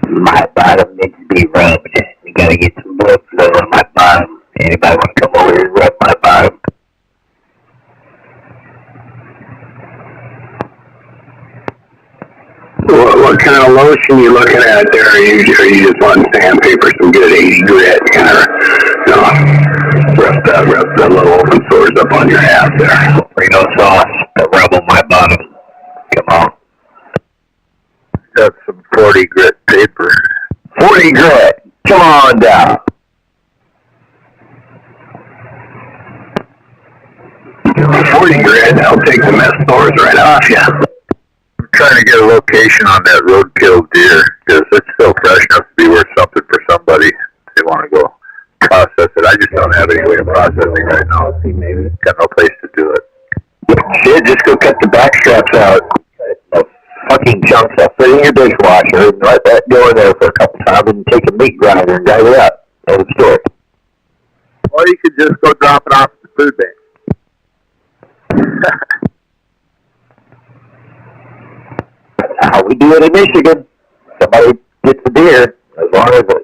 Speaker 2: My bottom needs to be rubbed. You gotta get some blood flow on my bottom. Anybody want to come over here and rub my bottom?
Speaker 6: What kind of lotion you looking at there? Are you just wanting sandpaper, some good 80 grit, kind of, rub the little open sores up on your ass there.
Speaker 2: Reno sauce, rub on my bottom. Come on.
Speaker 7: Got some 40 grit paper.
Speaker 2: 40 grit. Come on down.
Speaker 6: 40 grit, I'll take the mess sores right off you.
Speaker 7: I'm trying to get a location on that roadkill deer because it's still fresh enough to be worth something for somebody if they want to go process it. I just don't have any way of processing right now. Maybe got no place to do it.
Speaker 2: Shit, just go cut the back straps out. Fucking chunks up, put it in your dishwasher and let that go in there for a couple times and take a meat grinder and grind it up. End of story.
Speaker 7: Or you could just go drop it off at the food bank.
Speaker 2: That's how we do it in Michigan. Somebody gets the deer, as long as the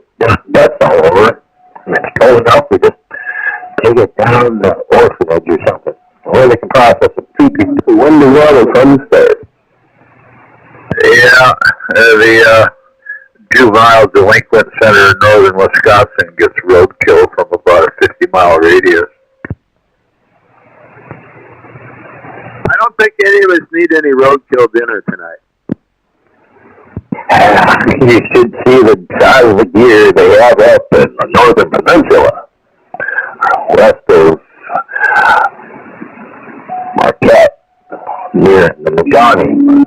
Speaker 2: guts all over it, and it's cold enough, we just take it down the orphanage or something. Or they can process it. People when the water comes there.
Speaker 7: Yeah, the Juvenile Delinquent Center in northern Wisconsin gets roadkill from about a 50-mile radius. I don't think any of us need any roadkill dinner tonight.
Speaker 2: You should see the size of the deer they have up in the northern peninsula, west of Marquette, near the Negaunee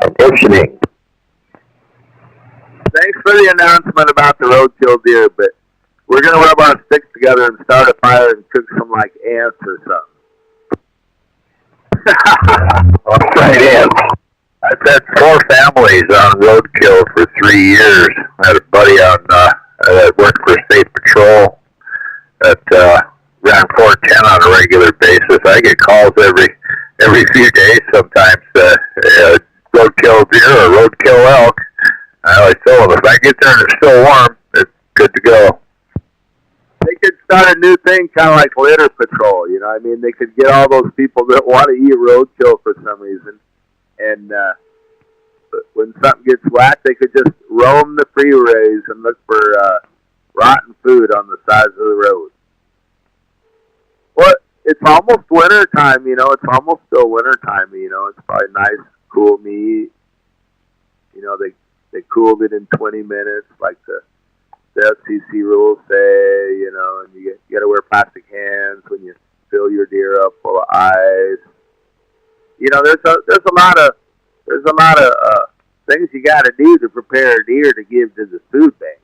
Speaker 2: and Ipswich.
Speaker 7: Thanks for the announcement about the roadkill deer, but we're going to rub our sticks together and start a fire and cook some like ants or something.
Speaker 2: Right in.
Speaker 7: I've had 4 families on roadkill for 3 years. I had a buddy on that worked for State Patrol that ran 410 on a regular basis. I get calls every few days sometimes. Roadkill deer or roadkill elk. I always tell them if I get there and it's still warm, it's good to go. They could start a new thing, kind of like litter patrol. You know, I mean, they could get all those people that want to eat roadkill for some reason, and when something gets whacked, they could just roam the freeways and look for rotten food on the sides of the road. What it's almost winter time, you know. It's almost still winter time, you know. It's probably nice, cool meat. You know, they cooled it in 20 minutes, like the FCC rules say, you know, and you got to wear plastic hands when you fill your deer up full of ice. You know, there's a lot of things you got to do to prepare a deer to give to the food bank.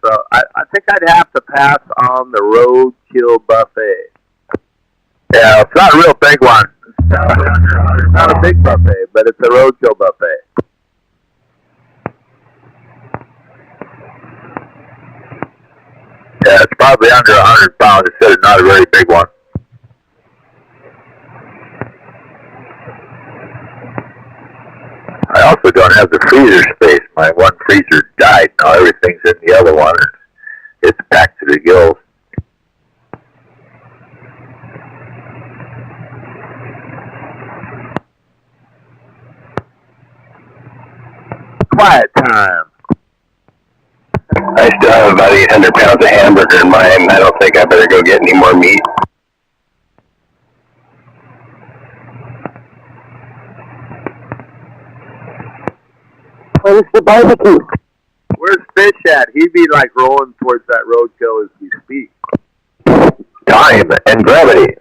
Speaker 7: So I think I'd have to pass on the roadkill buffet. Yeah, it's not a real big one. It's not a big buffet, but it's a roadkill buffet. Yeah, it's probably under 100 pounds. It said it's not a very big one. I also don't have the freezer space. My one freezer died. Now everything's in the other one. It's packed to the gills. Quiet time.
Speaker 6: I still have about 800 pounds of hamburger in mine. I don't think I better go get any more meat.
Speaker 8: Where's the barbecue?
Speaker 7: Where's Fish at? He'd be like rolling towards that roadkill as we speak.
Speaker 6: Time and gravity.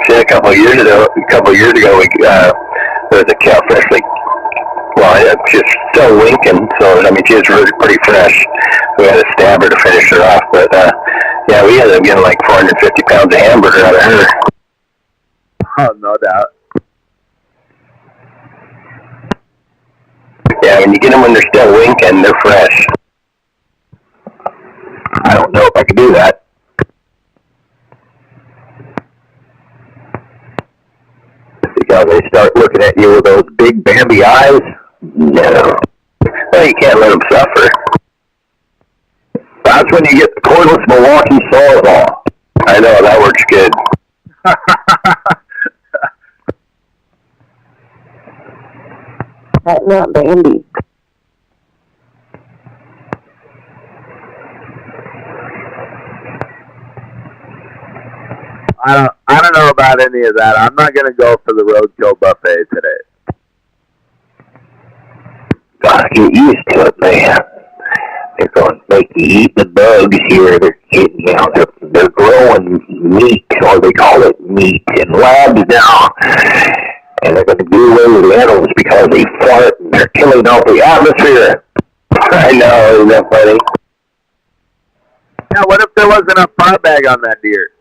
Speaker 6: See, a couple of years ago, we there was a cow freshly. Well, she's still winking, so I mean, she was really pretty fresh. We had to stab her to finish her off, but yeah, we ended up getting like 450 pounds of hamburger out of her.
Speaker 7: Oh, no doubt.
Speaker 6: Yeah, when you get them when they're still winking, they're fresh. I don't know if I could do that. Because they start looking at you with those big Bambi eyes. No. Well, you can't let them suffer. That's when you get the cordless Milwaukee Sawzall. I know, that works good.
Speaker 8: That's not Bambi.
Speaker 7: I don't know about any of that. I'm not going to go for the roadkill buffet today.
Speaker 6: Gotta get used to it, man. They're going to make you eat the bugs here. They're getting, you know, they're growing meat, or they call it meat, in labs now. And they're going to do away with animals because they fart and they're killing off the atmosphere. I know, isn't that funny?
Speaker 7: Yeah, what if there wasn't a fart bag on that deer?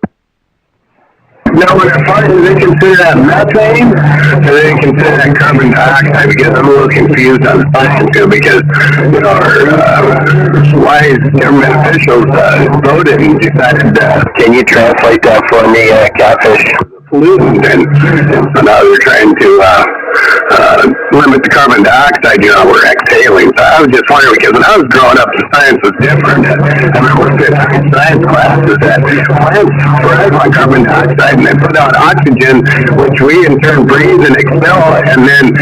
Speaker 6: No, when they're farting, they consider that methane, or they consider that carbon dioxide, because I'm a little confused on the science here, because, you know, wise government officials voted and decided, can you translate that for me, catfish? Pollutant, and so now they're trying to limit the carbon dioxide, you know, we're exhaling. So I was just wondering, because when I was growing up, the science was different. I remember in science classes that plants thrive on carbon dioxide, and they put out oxygen, which we in turn breathe and expel, and then,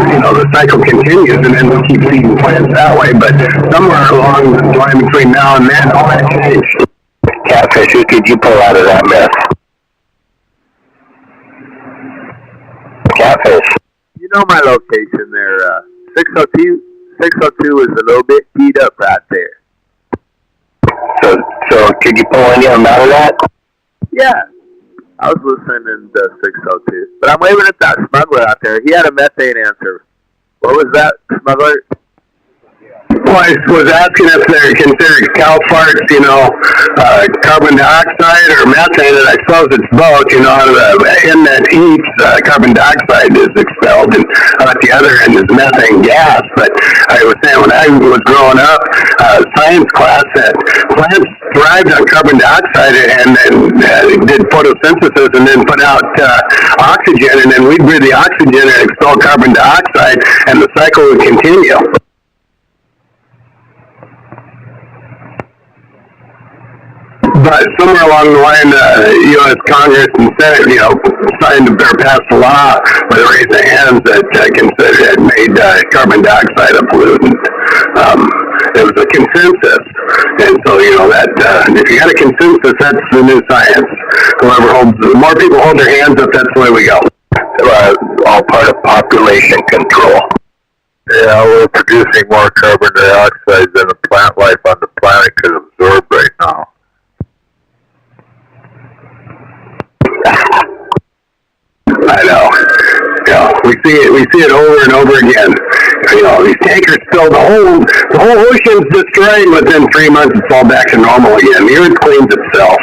Speaker 6: you know, the cycle continues, and then we keep feeding plants that way. But somewhere along the line between now and then, all that changed. Catfish, who could you pull out of that mess? Catfish.
Speaker 7: You know my location there. 602 is a little bit beat up right there.
Speaker 6: So could you pull any of them out of that?
Speaker 7: Yeah. I was listening to 602. But I'm waving at that smuggler out there. He had a methane answer. What was that, smuggler?
Speaker 6: Well, I was asking if they're considered cow farts, you know, carbon dioxide or methane, and I suppose it's both, you know, out of the end that eats, carbon dioxide is expelled, and at the other end is methane gas. But I was saying when I was growing up, science class, that plants thrived on carbon dioxide and then did photosynthesis and then put out oxygen, and then we'd breathe the oxygen and expel carbon dioxide, and the cycle would continue. But somewhere along the line, U.S. Congress and Senate, you know, signed or passed a law where they raised their hands that considered it made carbon dioxide a pollutant. It was a consensus. And so, that, if you got a consensus, that's the new science. The more people hold their hands up, that's the way we go.
Speaker 2: All part of population control.
Speaker 7: Yeah, we're producing more carbon dioxide than the plant life on the planet could absorb right now.
Speaker 6: I know. We see it over and over again. These tankers spill the whole ocean's destroyed. Within 3 months, it's all back to normal again. The earth cleans itself.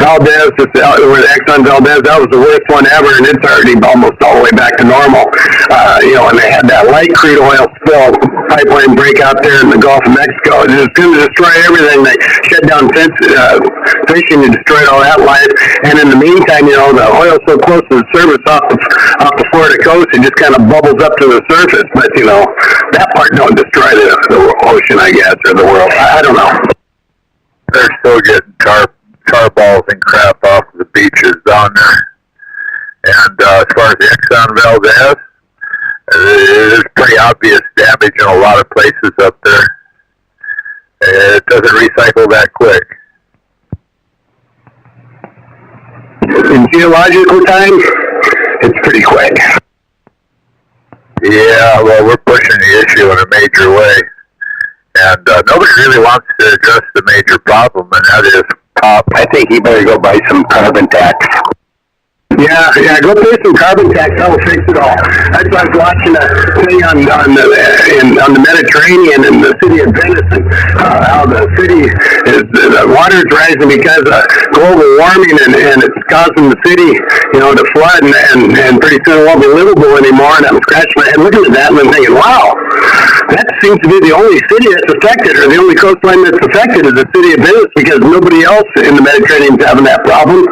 Speaker 6: Valdez, where the Exxon Valdez, that was the worst one ever, and it's already almost all the way back to normal. And they had that light crude oil spill pipeline break out there in the Gulf of Mexico. It's going to destroy everything. They shut down fishing and destroyed all that life. And in the meantime, the oil's so close to the surface off the Florida coast, it just kind of bubbles up to the surface. But, that part don't destroy the ocean, I guess, or the world. I don't know.
Speaker 7: They're still getting tar balls and crap off of the beaches down there. And as far as the Exxon Valdez, there's pretty obvious damage in a lot of places up there. It doesn't recycle that quick.
Speaker 6: In geological time, it's pretty quick.
Speaker 7: Yeah, well, we're pushing the issue in a major way. And nobody really wants to address the major problem, and that is pop.
Speaker 2: I think you better go buy some carbon tax.
Speaker 6: Yeah, go pay some carbon tax. That will fix it all. That's why I was watching a thing on the Mediterranean in the city of Venice, and how the water is rising because of global warming, and it's causing the city, to flood, and pretty soon it won't be livable anymore. And I'm scratching my head looking at that, and I'm thinking, wow, that seems to be the only city that's affected, or the only coastline that's affected is the city of Venice, because nobody else in the Mediterranean is having that problem.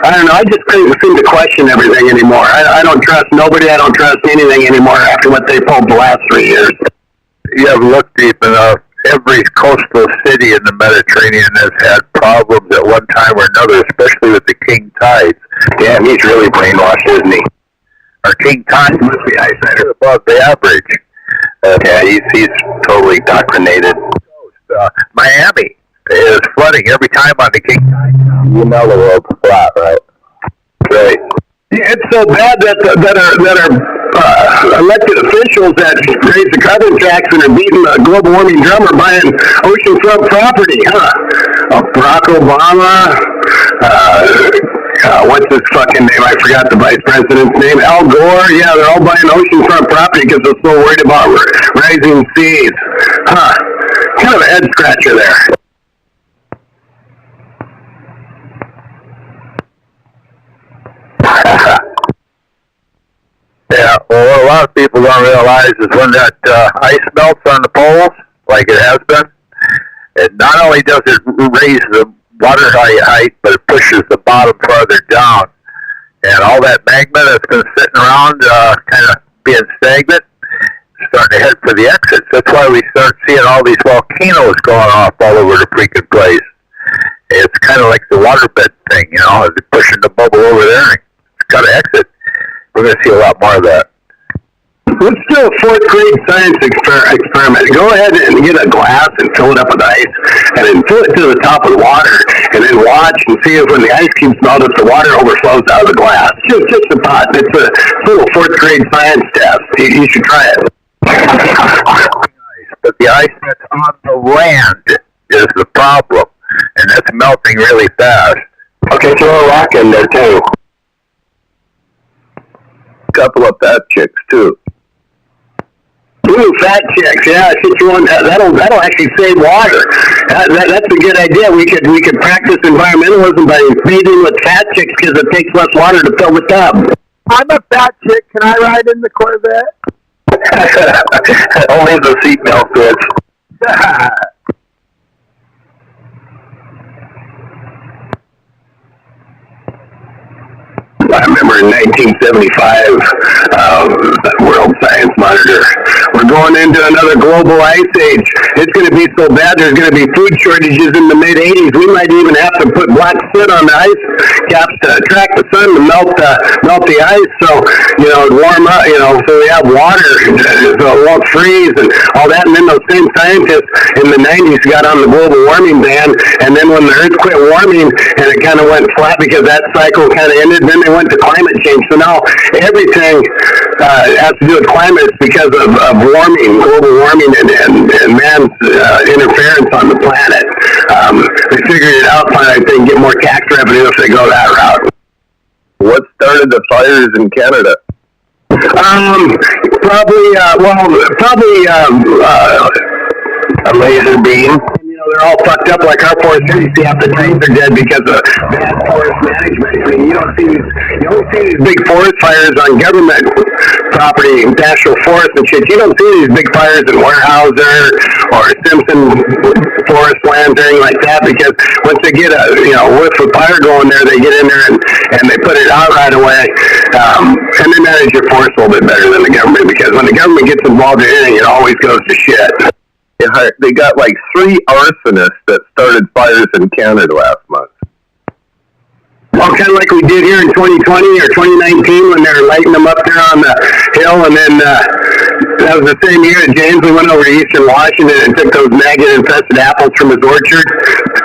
Speaker 6: I don't know. I just can't seem to question everything anymore. I don't trust nobody. I don't trust anything anymore after what they pulled the last 3 years.
Speaker 7: You have looked deep enough. Every coastal city in the Mediterranean has had problems at one time or another, especially with the king tides.
Speaker 2: Yeah, he's really brainwashed, isn't he?
Speaker 7: Our king tides must be eyesight above the average.
Speaker 2: Yeah, he's totally indoctrinated.
Speaker 7: Miami is flooding every time on the king tide.
Speaker 2: The world's flat, right?
Speaker 7: Right.
Speaker 6: Yeah, it's so bad that our elected officials that raise the carbon tax and are beating the global warming drum are buying oceanfront property, Barack Obama, what's his fucking name? I forgot the vice president's name. Al Gore. Yeah, they're all buying oceanfront property because they're so worried about rising seas. Kind of a head scratcher there.
Speaker 7: Yeah, well, what a lot of people don't realize is when that ice melts on the poles, like it has been, it not only does it raise the water height, but it pushes the bottom farther down. And all that magma that's been sitting around kind of being stagnant, starting to head for the exits. That's why we start seeing all these volcanoes going off all over the freaking place. It's kind of like the waterbed thing, it's pushing the bubble over there, and it's got to exit. We're going to see a lot more of that.
Speaker 6: Let's do a 4th grade science experiment. Go ahead and get a glass and fill it up with ice, and then fill it to the top with water, and then watch and see if when the ice cubes melt, if the water overflows out of the glass. Just a pot. It's a little 4th grade science test. You should try it.
Speaker 7: But the ice that's on the land is the problem, and that's melting really fast.
Speaker 2: Okay, throw a rock in there too. Couple of fat chicks too.
Speaker 6: Ooh, fat chicks, yeah. That'll actually save water. That's a good idea. We could practice environmentalism by feeding with fat chicks because it takes less water to fill the tub.
Speaker 5: I'm a fat chick. Can I ride in the Corvette?
Speaker 2: Only the seatbelt fits.
Speaker 6: I remember in 1975, the World Science Monitor, we're going into another global ice age. It's going to be so bad, there's going to be food shortages in the mid-'80s. We might even have to put black soot on the ice caps to attract the sun to melt the ice, so, it'd warm up, so we have water, so it won't freeze and all that. And then those same scientists in the 90s got on the global warming ban, and then when the Earth quit warming and it kind of went flat because that cycle kind of ended, then they went to climate change. So now everything has to do with climate because of warming, global warming, and man's interference on the planet. They figured it out finally. They can get more tax revenue if they go that route.
Speaker 7: What started the fires in Canada?
Speaker 6: Probably a laser beam. They're all fucked up like our forest. You see half the trees are dead because of bad forest management. I mean, you only see these big forest fires on government property, national forest and shit. You don't see these big fires in Weyerhaeuser or Simpson forest lands or anything like that, because once they get a whiff of fire going there, they get in there and they put it out right away. And they manage your forest a little bit better than the government, because when the government gets involved in anything, it always goes to shit.
Speaker 7: Yeah, they got like 3 arsonists that started fires in Canada last month.
Speaker 6: Well, kind of like we did here in 2020 or 2019 when they were lighting them up there on the hill, and then that was the same year that James, we went over to Eastern Washington and took those maggot-infested apples from his orchard,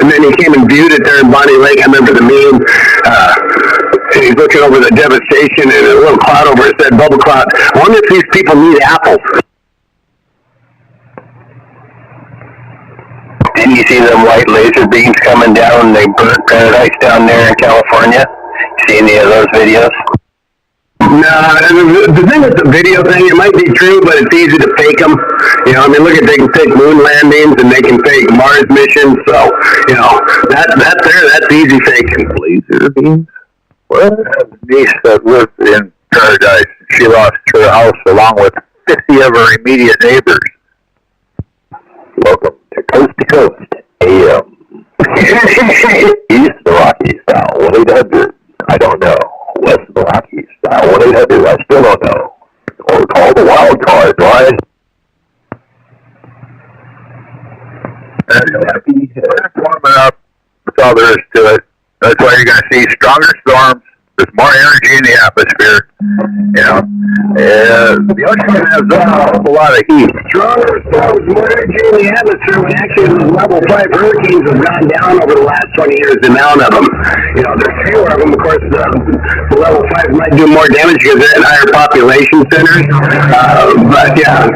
Speaker 6: and then he came and viewed it there in Bonnie Lake. I remember the meme. And he's looking over the devastation, and a little cloud over it said, bubble cloud, I wonder if these people need apples.
Speaker 2: Didn't you see them white laser beams coming down and they burnt paradise down there in California? See any of those videos?
Speaker 6: No, the thing with the video thing, it might be true, but it's easy to fake them. Look at, they can fake moon landings and they can fake Mars missions, so, that's easy faking.
Speaker 7: Laser beams? Well, I have a niece that lived in paradise. She lost her house along with 50 of her immediate neighbors. Welcome to Coast AM. East Milwaukee style 1-800. I don't know. West Milwaukee style 1-800. I still don't know. Or call the wild card line. Happy. It's warming up. That's all there is to it. That's why you're going to see stronger storms. There's more energy in the atmosphere. And the ocean has a lot of heat.
Speaker 6: Stronger storms, more energy in the atmosphere, when actually the level 5 hurricanes have gone down over the last 20 years, the amount of them. There's fewer of them. Of course, the level 5 might do more damage because they're in higher population centers. But yeah,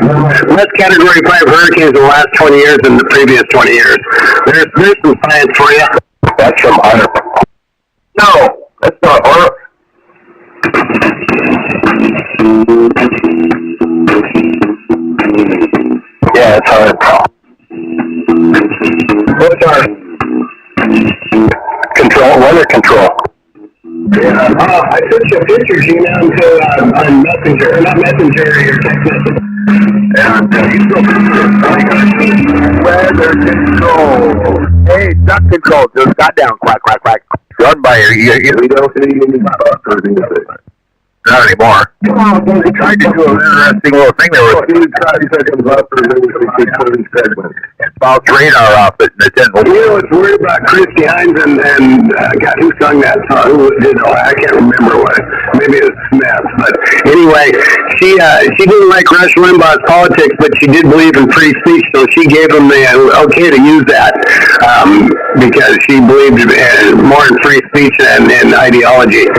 Speaker 6: less category 5 hurricanes in the last 20 years than the previous 20 years. There's some science for you.
Speaker 2: That's from Hunter.
Speaker 7: No, that's not horror.
Speaker 2: Yeah, it's Hunter.
Speaker 7: What's our
Speaker 2: Control, weather control.
Speaker 6: Yeah, I sent you a picture, Gina, on Messenger, not Messenger, your text message.
Speaker 7: And weather control. Hey, duck control. Just got down. Quack, quack, quack. Run by you. We don't see any not anymore. They tried to do an interesting little thing. There was 2 seconds up for and bounced radar off it, and it didn't work.
Speaker 6: What's weird about Christy Hines and God, who sung that song? Who did? I can't remember what. Maybe it was Smith. But anyway, she didn't like Rush Limbaugh's politics, but she did believe in free speech, so she gave him the okay to use that because she believed more in free speech than in ideology.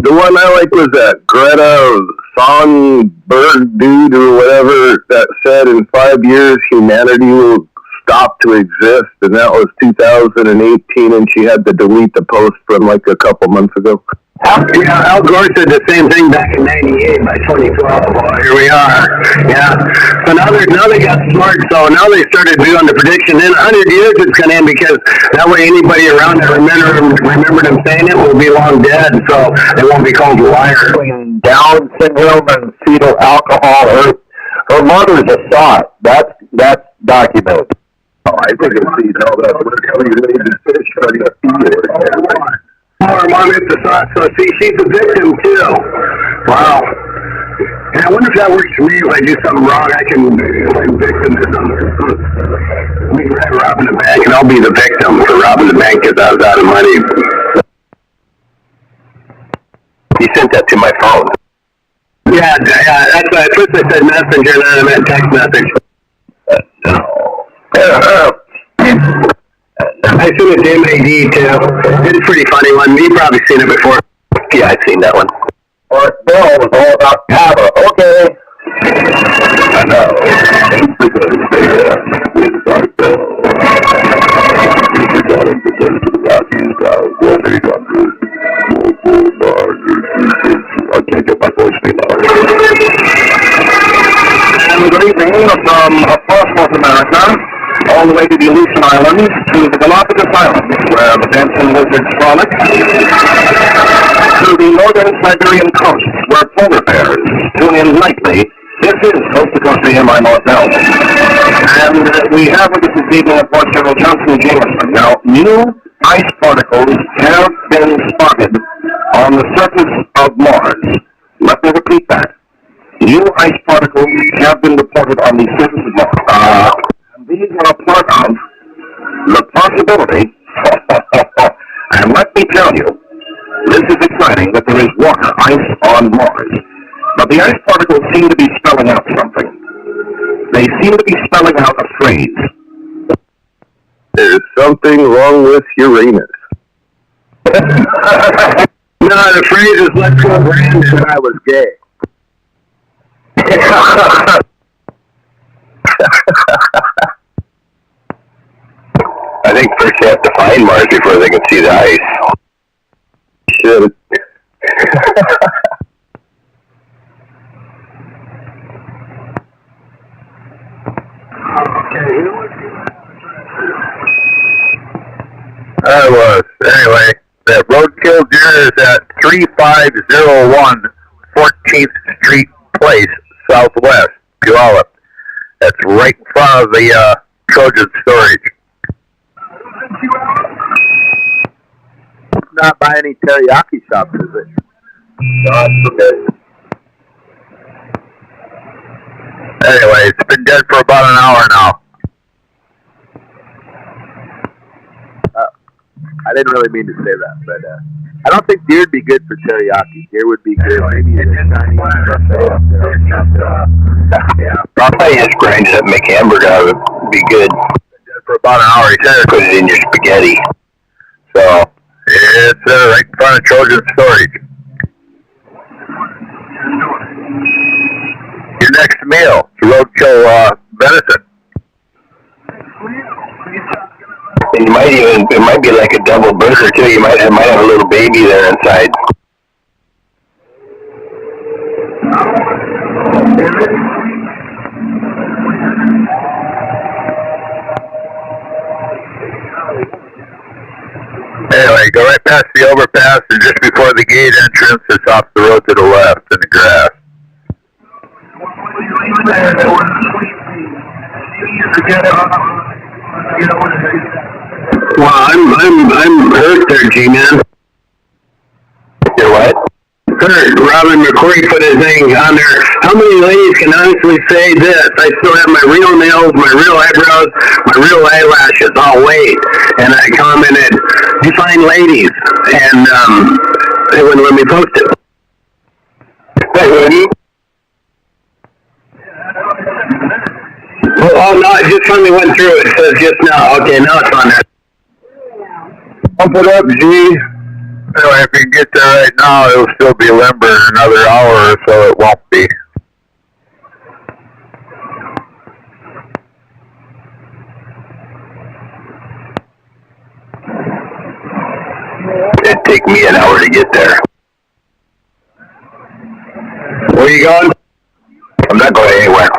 Speaker 7: The one I like was that Greta Thunberg dude or whatever that said in 5 years humanity will stop to exist, and that was 2018, and she had to delete the post from like a couple months ago.
Speaker 6: Yeah, Al Gore said the same thing back in '98 by 2012. Well, here we are. Yeah. So now they got smart. So now they started doing the prediction. In 100 years it's going to end, because that way anybody around that remembered them saying it will be long dead. So they won't be called a liar.
Speaker 7: Down syndrome and fetal alcohol. Her mother's a thought. That's documented. Oh, I think it's all that.
Speaker 2: starting to feel it.
Speaker 6: More mom hit the thought. So see, she's a victim too. Wow. And I wonder if that works for me. If I do something wrong, I can blame victimism. We try robbing the bank, and I'll be the victim for robbing the bank because I was out of money.
Speaker 2: He sent that to my phone.
Speaker 6: Yeah, that's why at first I said messenger, and then I meant text message. I seen it to MAD too. It's a pretty funny one. You've probably seen it before.
Speaker 2: Yeah, I've seen that one. Or Bill was all about Java. Okay. I know. I can't get my voice anymore. And good evening from across North America, all the way to the Aleutian Islands, to the Galapagos Islands, where the dancing lizards frolic, to the northern Siberian coast, where polar bears tune in nightly. This is Coast to Coast AMI North Bell. And we have with us this evening, of course, General Johnson Jameson. Now, new ice particles have been spotted on the surface of Mars. Let me repeat that. New ice particles have been reported on the surface of Mars. These are a part of the possibility, and let me tell you, this is exciting, that there is water, ice on Mars. But the ice particles seem to be spelling out something. They seem to be spelling out a phrase.
Speaker 7: There's something wrong with Uranus.
Speaker 6: No, the phrase is "Let's go, Brandon."
Speaker 7: I was gay.
Speaker 2: I think first they have to find Mars before they can see the ice.
Speaker 7: Should. I was. Anyway, the roadkill deer is at 3501 14th Street Place, Southwest, Puyallup. That's right in front of the Trojan storage. It's not by any teriyaki shops, is it?
Speaker 2: No, it's okay.
Speaker 7: Anyway, it's been dead for about an hour now. I didn't really mean to say that, but I don't think deer would be good for teriyaki. Deer would be good maybe in a Chinese buffet.
Speaker 2: Yeah, probably just grind it up and make hamburger out of it. Would be good.
Speaker 7: For about an hour, he said
Speaker 2: Put it in your spaghetti.
Speaker 7: so. It's right in front of Trojan storage. Your next meal, roadkill venison.
Speaker 2: And you might even, it might be like a double burger too. You might have a little baby there inside.
Speaker 7: Anyway, go right past the overpass, and just before the gate entrance, it's off the road to the left in the grass.
Speaker 6: Well, I'm hurt there, G-Man.
Speaker 2: You're what?
Speaker 6: Hurt. Robin McCoy put his thing on there. How many ladies can honestly say this? I still have my real nails, my real eyebrows, my real eyelashes. Oh, wait. And I commented, "You fine ladies." And they wouldn't let me post it. Oh, no, it just finally went through. It says just now. Okay, now it's on there.
Speaker 7: Pump it up, G. Anyway, if you can get there right now, it'll still be limber in another hour or so. It won't be.
Speaker 2: It'd take me an hour to get there.
Speaker 6: Where are you going?
Speaker 2: I'm not going anywhere.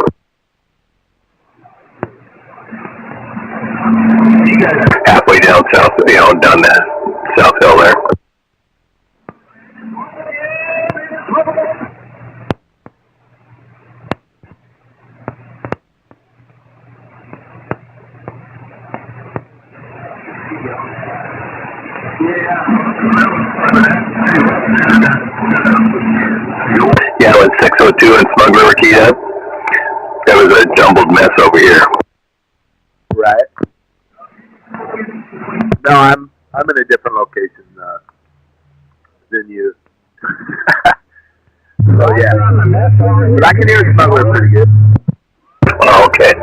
Speaker 2: Halfway down south, down the South Hill there.
Speaker 6: Yeah, when 602 and Smuggler were keyed up, that was a jumbled mess over here.
Speaker 7: Right. No, I'm in a different location than you. So yeah, but I can hear Smuggler pretty good.
Speaker 6: Oh, okay.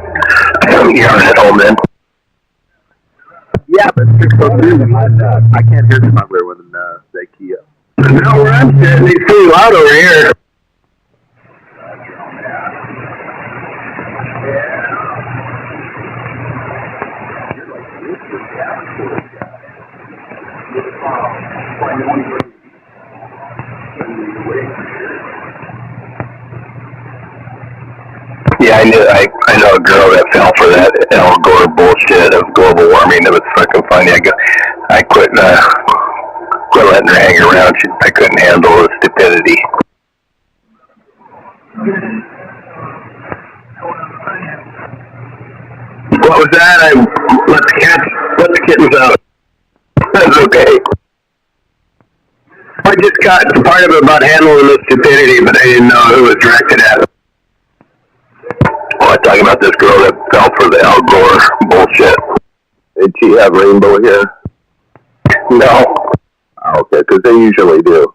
Speaker 6: You're at home then?
Speaker 7: Yeah, but 602, I can't hear Smuggler when they key up.
Speaker 6: No, where I'm sitting, he's pretty loud over here. Yeah, I know a girl that fell for that Al Gore bullshit of global warming. That was fucking funny. I quit letting her hang around. I couldn't handle the stupidity. What was that? I let the kittens out. That's okay. I just got the part of it about handling the stupidity, but I didn't know who it was directed at. Oh, I'm talking about this girl that fell for the Al Gore bullshit.
Speaker 2: Did she have rainbow hair?
Speaker 6: No.
Speaker 2: Okay, because they usually do.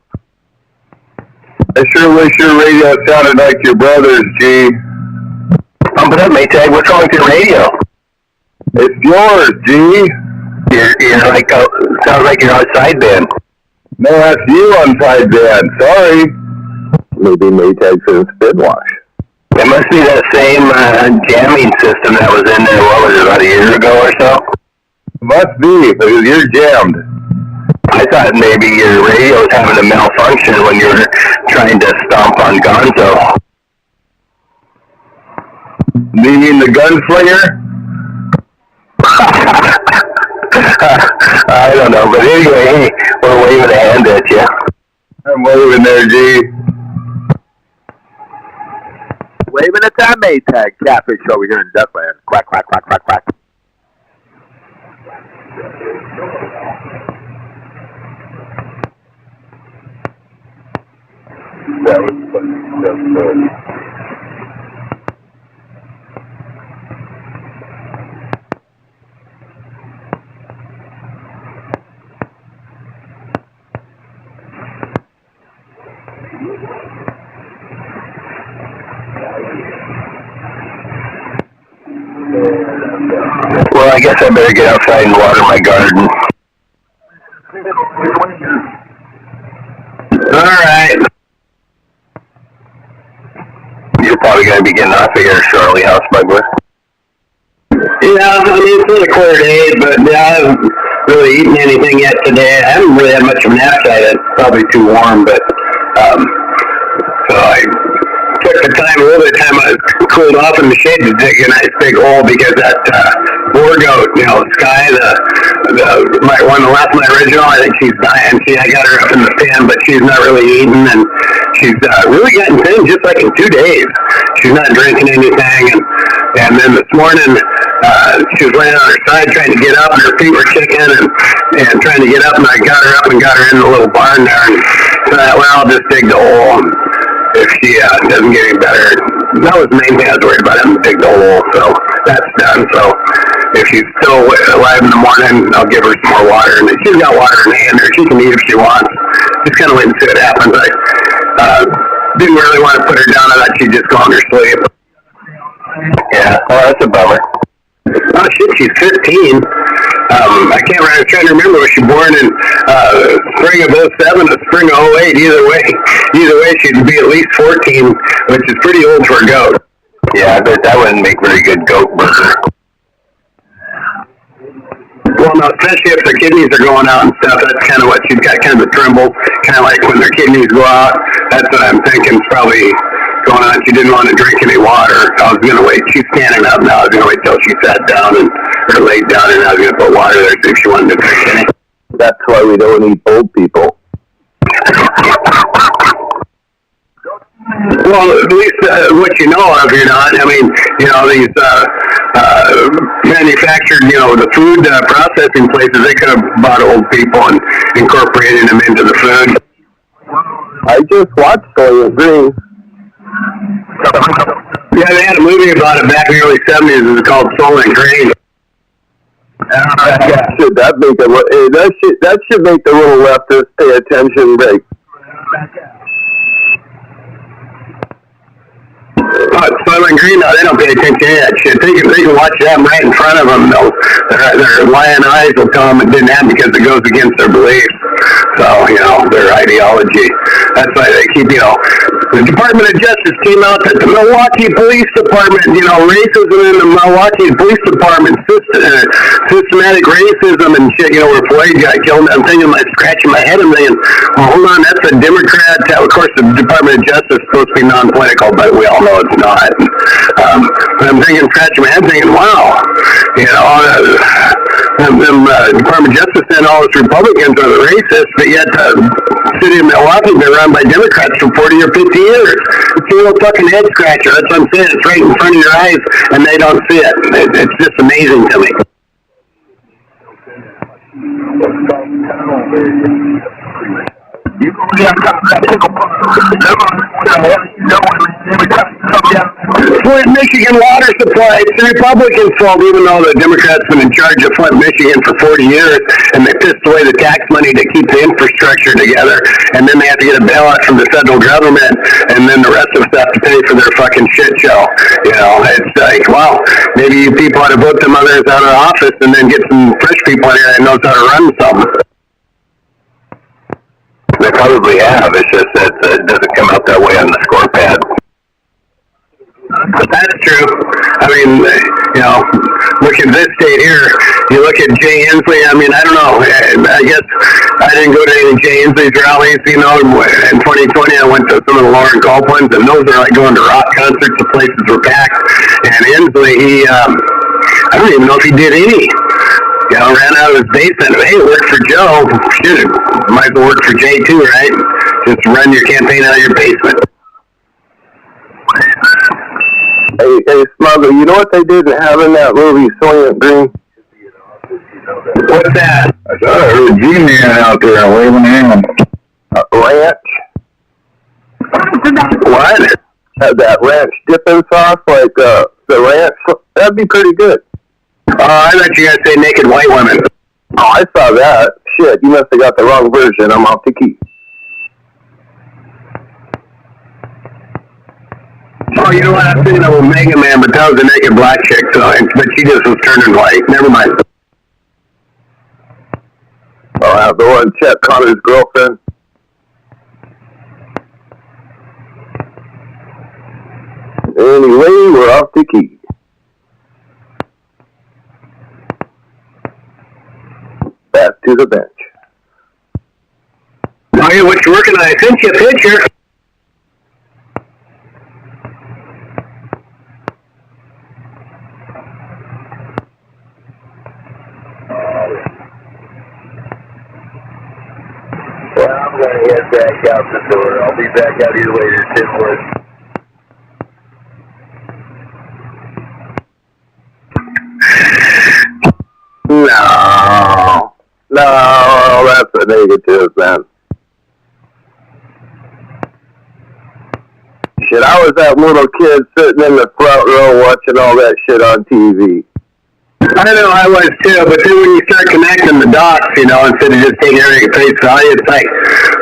Speaker 6: I sure wish your radio sounded like your brother's, G. Pump it up, Maytag. What's wrong with your radio?
Speaker 2: It's yours, G.
Speaker 6: You're like, sounds like you're on sideband.
Speaker 2: No, that's you on sideband. Sorry. Maybe Maytag's in Spinwash.
Speaker 6: It must be that same jamming system that was in there, what was it, about a year ago or so?
Speaker 2: Must be, because you're jammed.
Speaker 6: I thought maybe your radio was having a malfunction when you were trying to stomp on Gonzo.
Speaker 2: Meaning the gunslinger?
Speaker 6: I don't know, but anyway, hey, we're waving a hand at you.
Speaker 2: I'm waving there, G.
Speaker 7: Waving at that Maytag catfish over here in Duckland. Quack, quack, quack, quack, quack.
Speaker 2: That was funny.
Speaker 6: Well, I guess I better get outside and water my garden. Alright. You're probably going to be getting off of here shortly, huh, Smuggler?
Speaker 9: Yeah, I mean, it's been a clear day, but I haven't really eaten anything yet today. I haven't really had much of an appetite. It's probably too warm, but, so I took the time, a little bit of time, I cooled off in the shade to dig a nice big hole because that, boar goat, Sky, one that left my original, I think she's dying. I got her up in the pen, but she's not really eating, and she's really gotten thin just like in 2 days. She's not drinking anything, and then this morning, she was laying on her side trying to get up, and her feet were kicking, and trying to get up, and I got her up and got her in the little barn there, and so I thought, well, I'll just dig the hole, and if she doesn't get any better. That was the main thing I was worried about, having to dig the hole, so that's done. So if she's still alive in the morning, I'll give her some more water, and she's got water in hand, or she can eat if she wants. Just kind of wait and see what happens. I didn't really want to put her down. I thought she'd just go on her sleep.
Speaker 6: Yeah, well, that's a bummer.
Speaker 9: Oh shit, she's 15. I can't remember, I'm trying to remember, was she born in spring of 07 or spring of 08? Either way, she'd be at least 14, which is pretty old for a goat.
Speaker 6: Yeah, I bet that wouldn't make very good goat burger.
Speaker 9: Well, no, especially if their kidneys are going out and stuff, that's kind of what she's got, kind of a tremble, kind of like when their kidneys go out. That's what I'm thinking is probably going on. She didn't want to drink any water. I was going to wait. She's standing up now. I was going to wait till she sat down or laid down, and I was going to put water there if she wanted to drink any.
Speaker 2: That's why we don't eat old people.
Speaker 9: Well, at least what you know of, you're not. I mean, these
Speaker 6: manufactured, the food processing places, they could have bought old people and incorporated them into the food.
Speaker 3: I just watched Soylent Green.
Speaker 6: Yeah, they had a movie about it back in the early 70s. It was called Soylent Green.
Speaker 3: That should make the little leftists pay attention, break.
Speaker 6: Soylent Green, no, they don't pay attention to that shit. They can watch them right in front of them. Their lion eyes will tell them it didn't happen because it goes against their beliefs. So, their ideology. That's why they keep, the Department of Justice came out that the Milwaukee Police Department, racism in the Milwaukee Police Department, systematic racism and shit, where Floyd got killed. I'm thinking, scratching my head, I'm thinking, well, hold on, that's a Democrat. Of course, the Department of Justice is supposed to be non-political, but we all know it's not. But I'm thinking, scratching my head, thinking, wow, Department of Justice and all its Republicans are the racists, but yet the city of Milwaukee been run by Democrats for 40 or 50 years. It's a little fucking head scratcher. That's what I'm saying. It's right in front of your eyes, and they don't see it. It's just amazing to me. Flint, Michigan water supply, it's the Republicans' fault, even though the Democrats have been in charge of Flint, Michigan for 40 years, and they pissed away the tax money to keep the infrastructure together, and then they have to get a bailout from the federal government, and then the rest of us have to pay for their fucking shit show. It's like, well, maybe you people ought to vote them others out of office and then get some fresh people in here that knows how to run something. They probably have. It's just that it doesn't come out that way on the score pad. But that's true. I mean, look at this state here. You look at Jay Inslee. I mean, I don't know. I guess I didn't go to any Jay Inslee's rallies. In 2020, I went to some of the Lauren Culp ones, and those are like going to rock concerts. The places were packed. And Inslee, I don't even know if he did any. Ran out of his basement. Hey, it worked for Joe. Shit, it might as well work for Jay too, right? Just run your campaign out of your basement.
Speaker 3: Hey, Smuggler, you know what they didn't have in that movie, Soylent Green?
Speaker 6: What's that?
Speaker 1: I thought I heard a G-Man out there waving hand.
Speaker 3: Ranch.
Speaker 6: What?
Speaker 3: That ranch dipping sauce, like the ranch. That'd be pretty good.
Speaker 6: I thought you guys say naked white women.
Speaker 3: Oh, I saw that. Shit, you must have got the wrong version. I'm off the key.
Speaker 6: Oh, you know what? I'm thinking of Omega Man, but that was a naked black chick, but she just was turning white. Never mind.
Speaker 3: Oh, the one Chet Connor's girlfriend. Anyway, we're off the key. Back to the bench.
Speaker 6: Oh, yeah, what you working on? I sent you a picture.
Speaker 2: Well, I'm going to head back out the door. I'll be back out here later, Timwood.
Speaker 3: No, that's a negative, man. Shit, I was that little kid sitting in the front row watching all that shit on TV.
Speaker 6: I know I was too, but then when you start connecting the dots, instead of just taking everything at face value, it's like,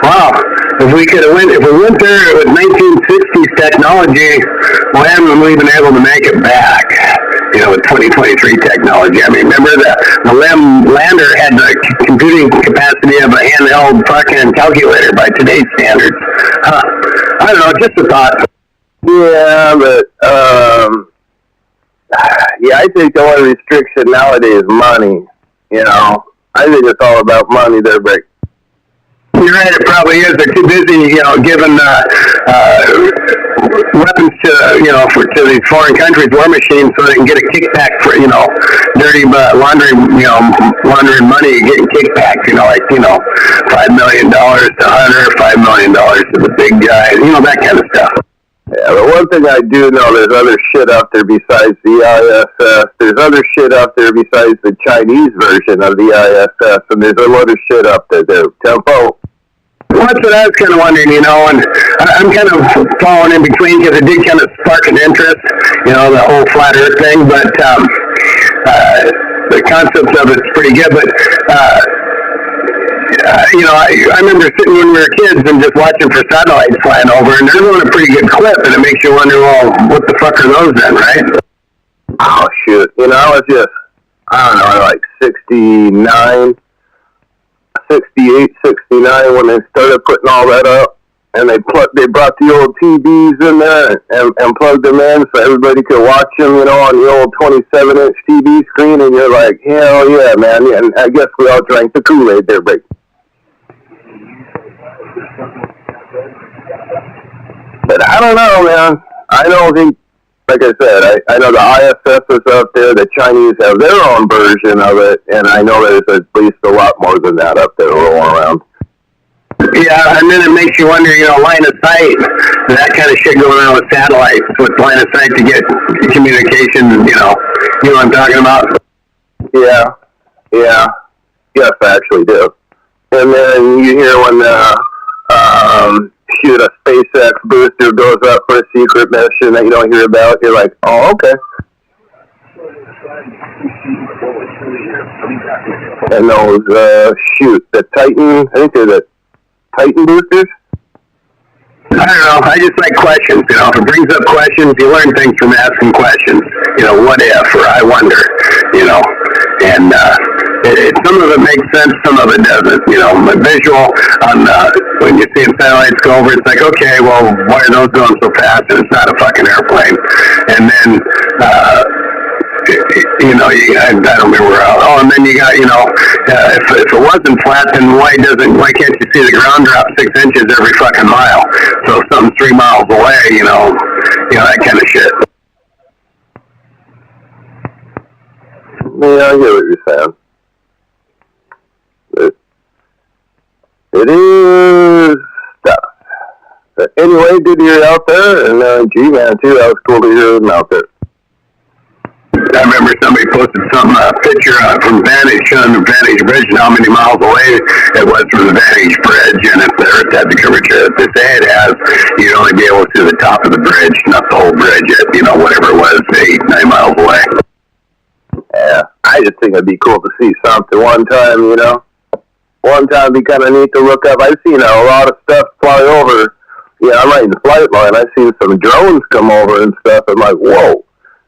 Speaker 6: wow, if we went there with 1960s technology, why haven't we been able to make it back? With 2023 technology. I mean, remember the lander had the computing capacity of a handheld fucking calculator by today's standards. I don't know, just a thought.
Speaker 3: Yeah, but, I think the only restriction nowadays is money. I think it's all about money there, Brick.
Speaker 6: You're right, it probably is. They're too busy, giving weapons to these foreign countries, war machines, so they can get a kickback for, dirty laundering money, getting kickbacks, $5 million to Hunter, $5 million to the big guy, that kind of stuff.
Speaker 2: Yeah, the one thing I do know, there's other shit out there besides the ISS. There's other shit out there besides the Chinese version of the ISS, and there's a lot of shit up there, Tempo.
Speaker 6: Well, that's what I was kind of wondering, you know, and I'm kind of falling in between because it did kind of spark an interest, you know, the whole flat earth thing, but the concept of it's pretty good, but you know, I remember sitting when we were kids and just watching for satellites flying over, and they're doing a pretty good clip, and it makes you wonder, well, what the fuck are those then, right?
Speaker 2: Oh, shoot. You know, I was just, I don't know, like 68, 69 when they started putting all that up, and they brought the old TVs in there and plugged them in so everybody could watch them, you know, on the old 27-inch TV screen, and you're like, hell yeah, man. And I guess we all drank the Kool-Aid there, but I don't know, man. I don't think, like I said, I know the ISS is up there. The Chinese have their own version of it, and I know there's at least a lot more than that up there rolling around.
Speaker 6: Yeah, and then it makes you wonder, you know, line of sight, that kind of shit going on with satellites, with line of sight to get communication, you know what I'm talking about?
Speaker 2: Yeah. Yes, I actually do. And then you hear when shoot, a SpaceX booster goes up for a secret mission that you don't hear about, you're like, oh, okay. And those, the Titan, I think they're the Titan boosters?
Speaker 6: I don't know, I just like questions, you know, if it brings up questions, you learn things from asking questions, you know, what if, or I wonder, you know, and some of it makes sense, some of it doesn't, you know, my visual on, when you're seeing satellites go over, it's like, okay, well, why are those going so fast, and it's not a fucking airplane, and then, you know, I don't remember where else. Oh, and then you got, you know, if it wasn't flat, then why can't you see the ground drop 6 inches every fucking mile? So if something's 3 miles away, you know, that kind of shit.
Speaker 2: Yeah, I get what you're saying. It is stuff. But anyway, good to hear you out there, and G-Man too, that was cool to hear them out there.
Speaker 6: I remember somebody posted a picture from Vantage on the Vantage Bridge and how many miles away it was from the Vantage Bridge, and if the Earth had the curvature that they say it has, you'd only be able to see the top of the bridge, not the whole bridge at, you know, whatever it was, 8-9 miles away.
Speaker 2: Yeah, I just think it'd be cool to see something one time, you know. One time it'd be kind of neat to look up. I've seen a lot of stuff fly over. Yeah, I'm right in the flight line. I've seen some drones come over and stuff. I'm like, whoa.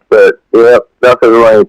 Speaker 2: But, yeah, nothing like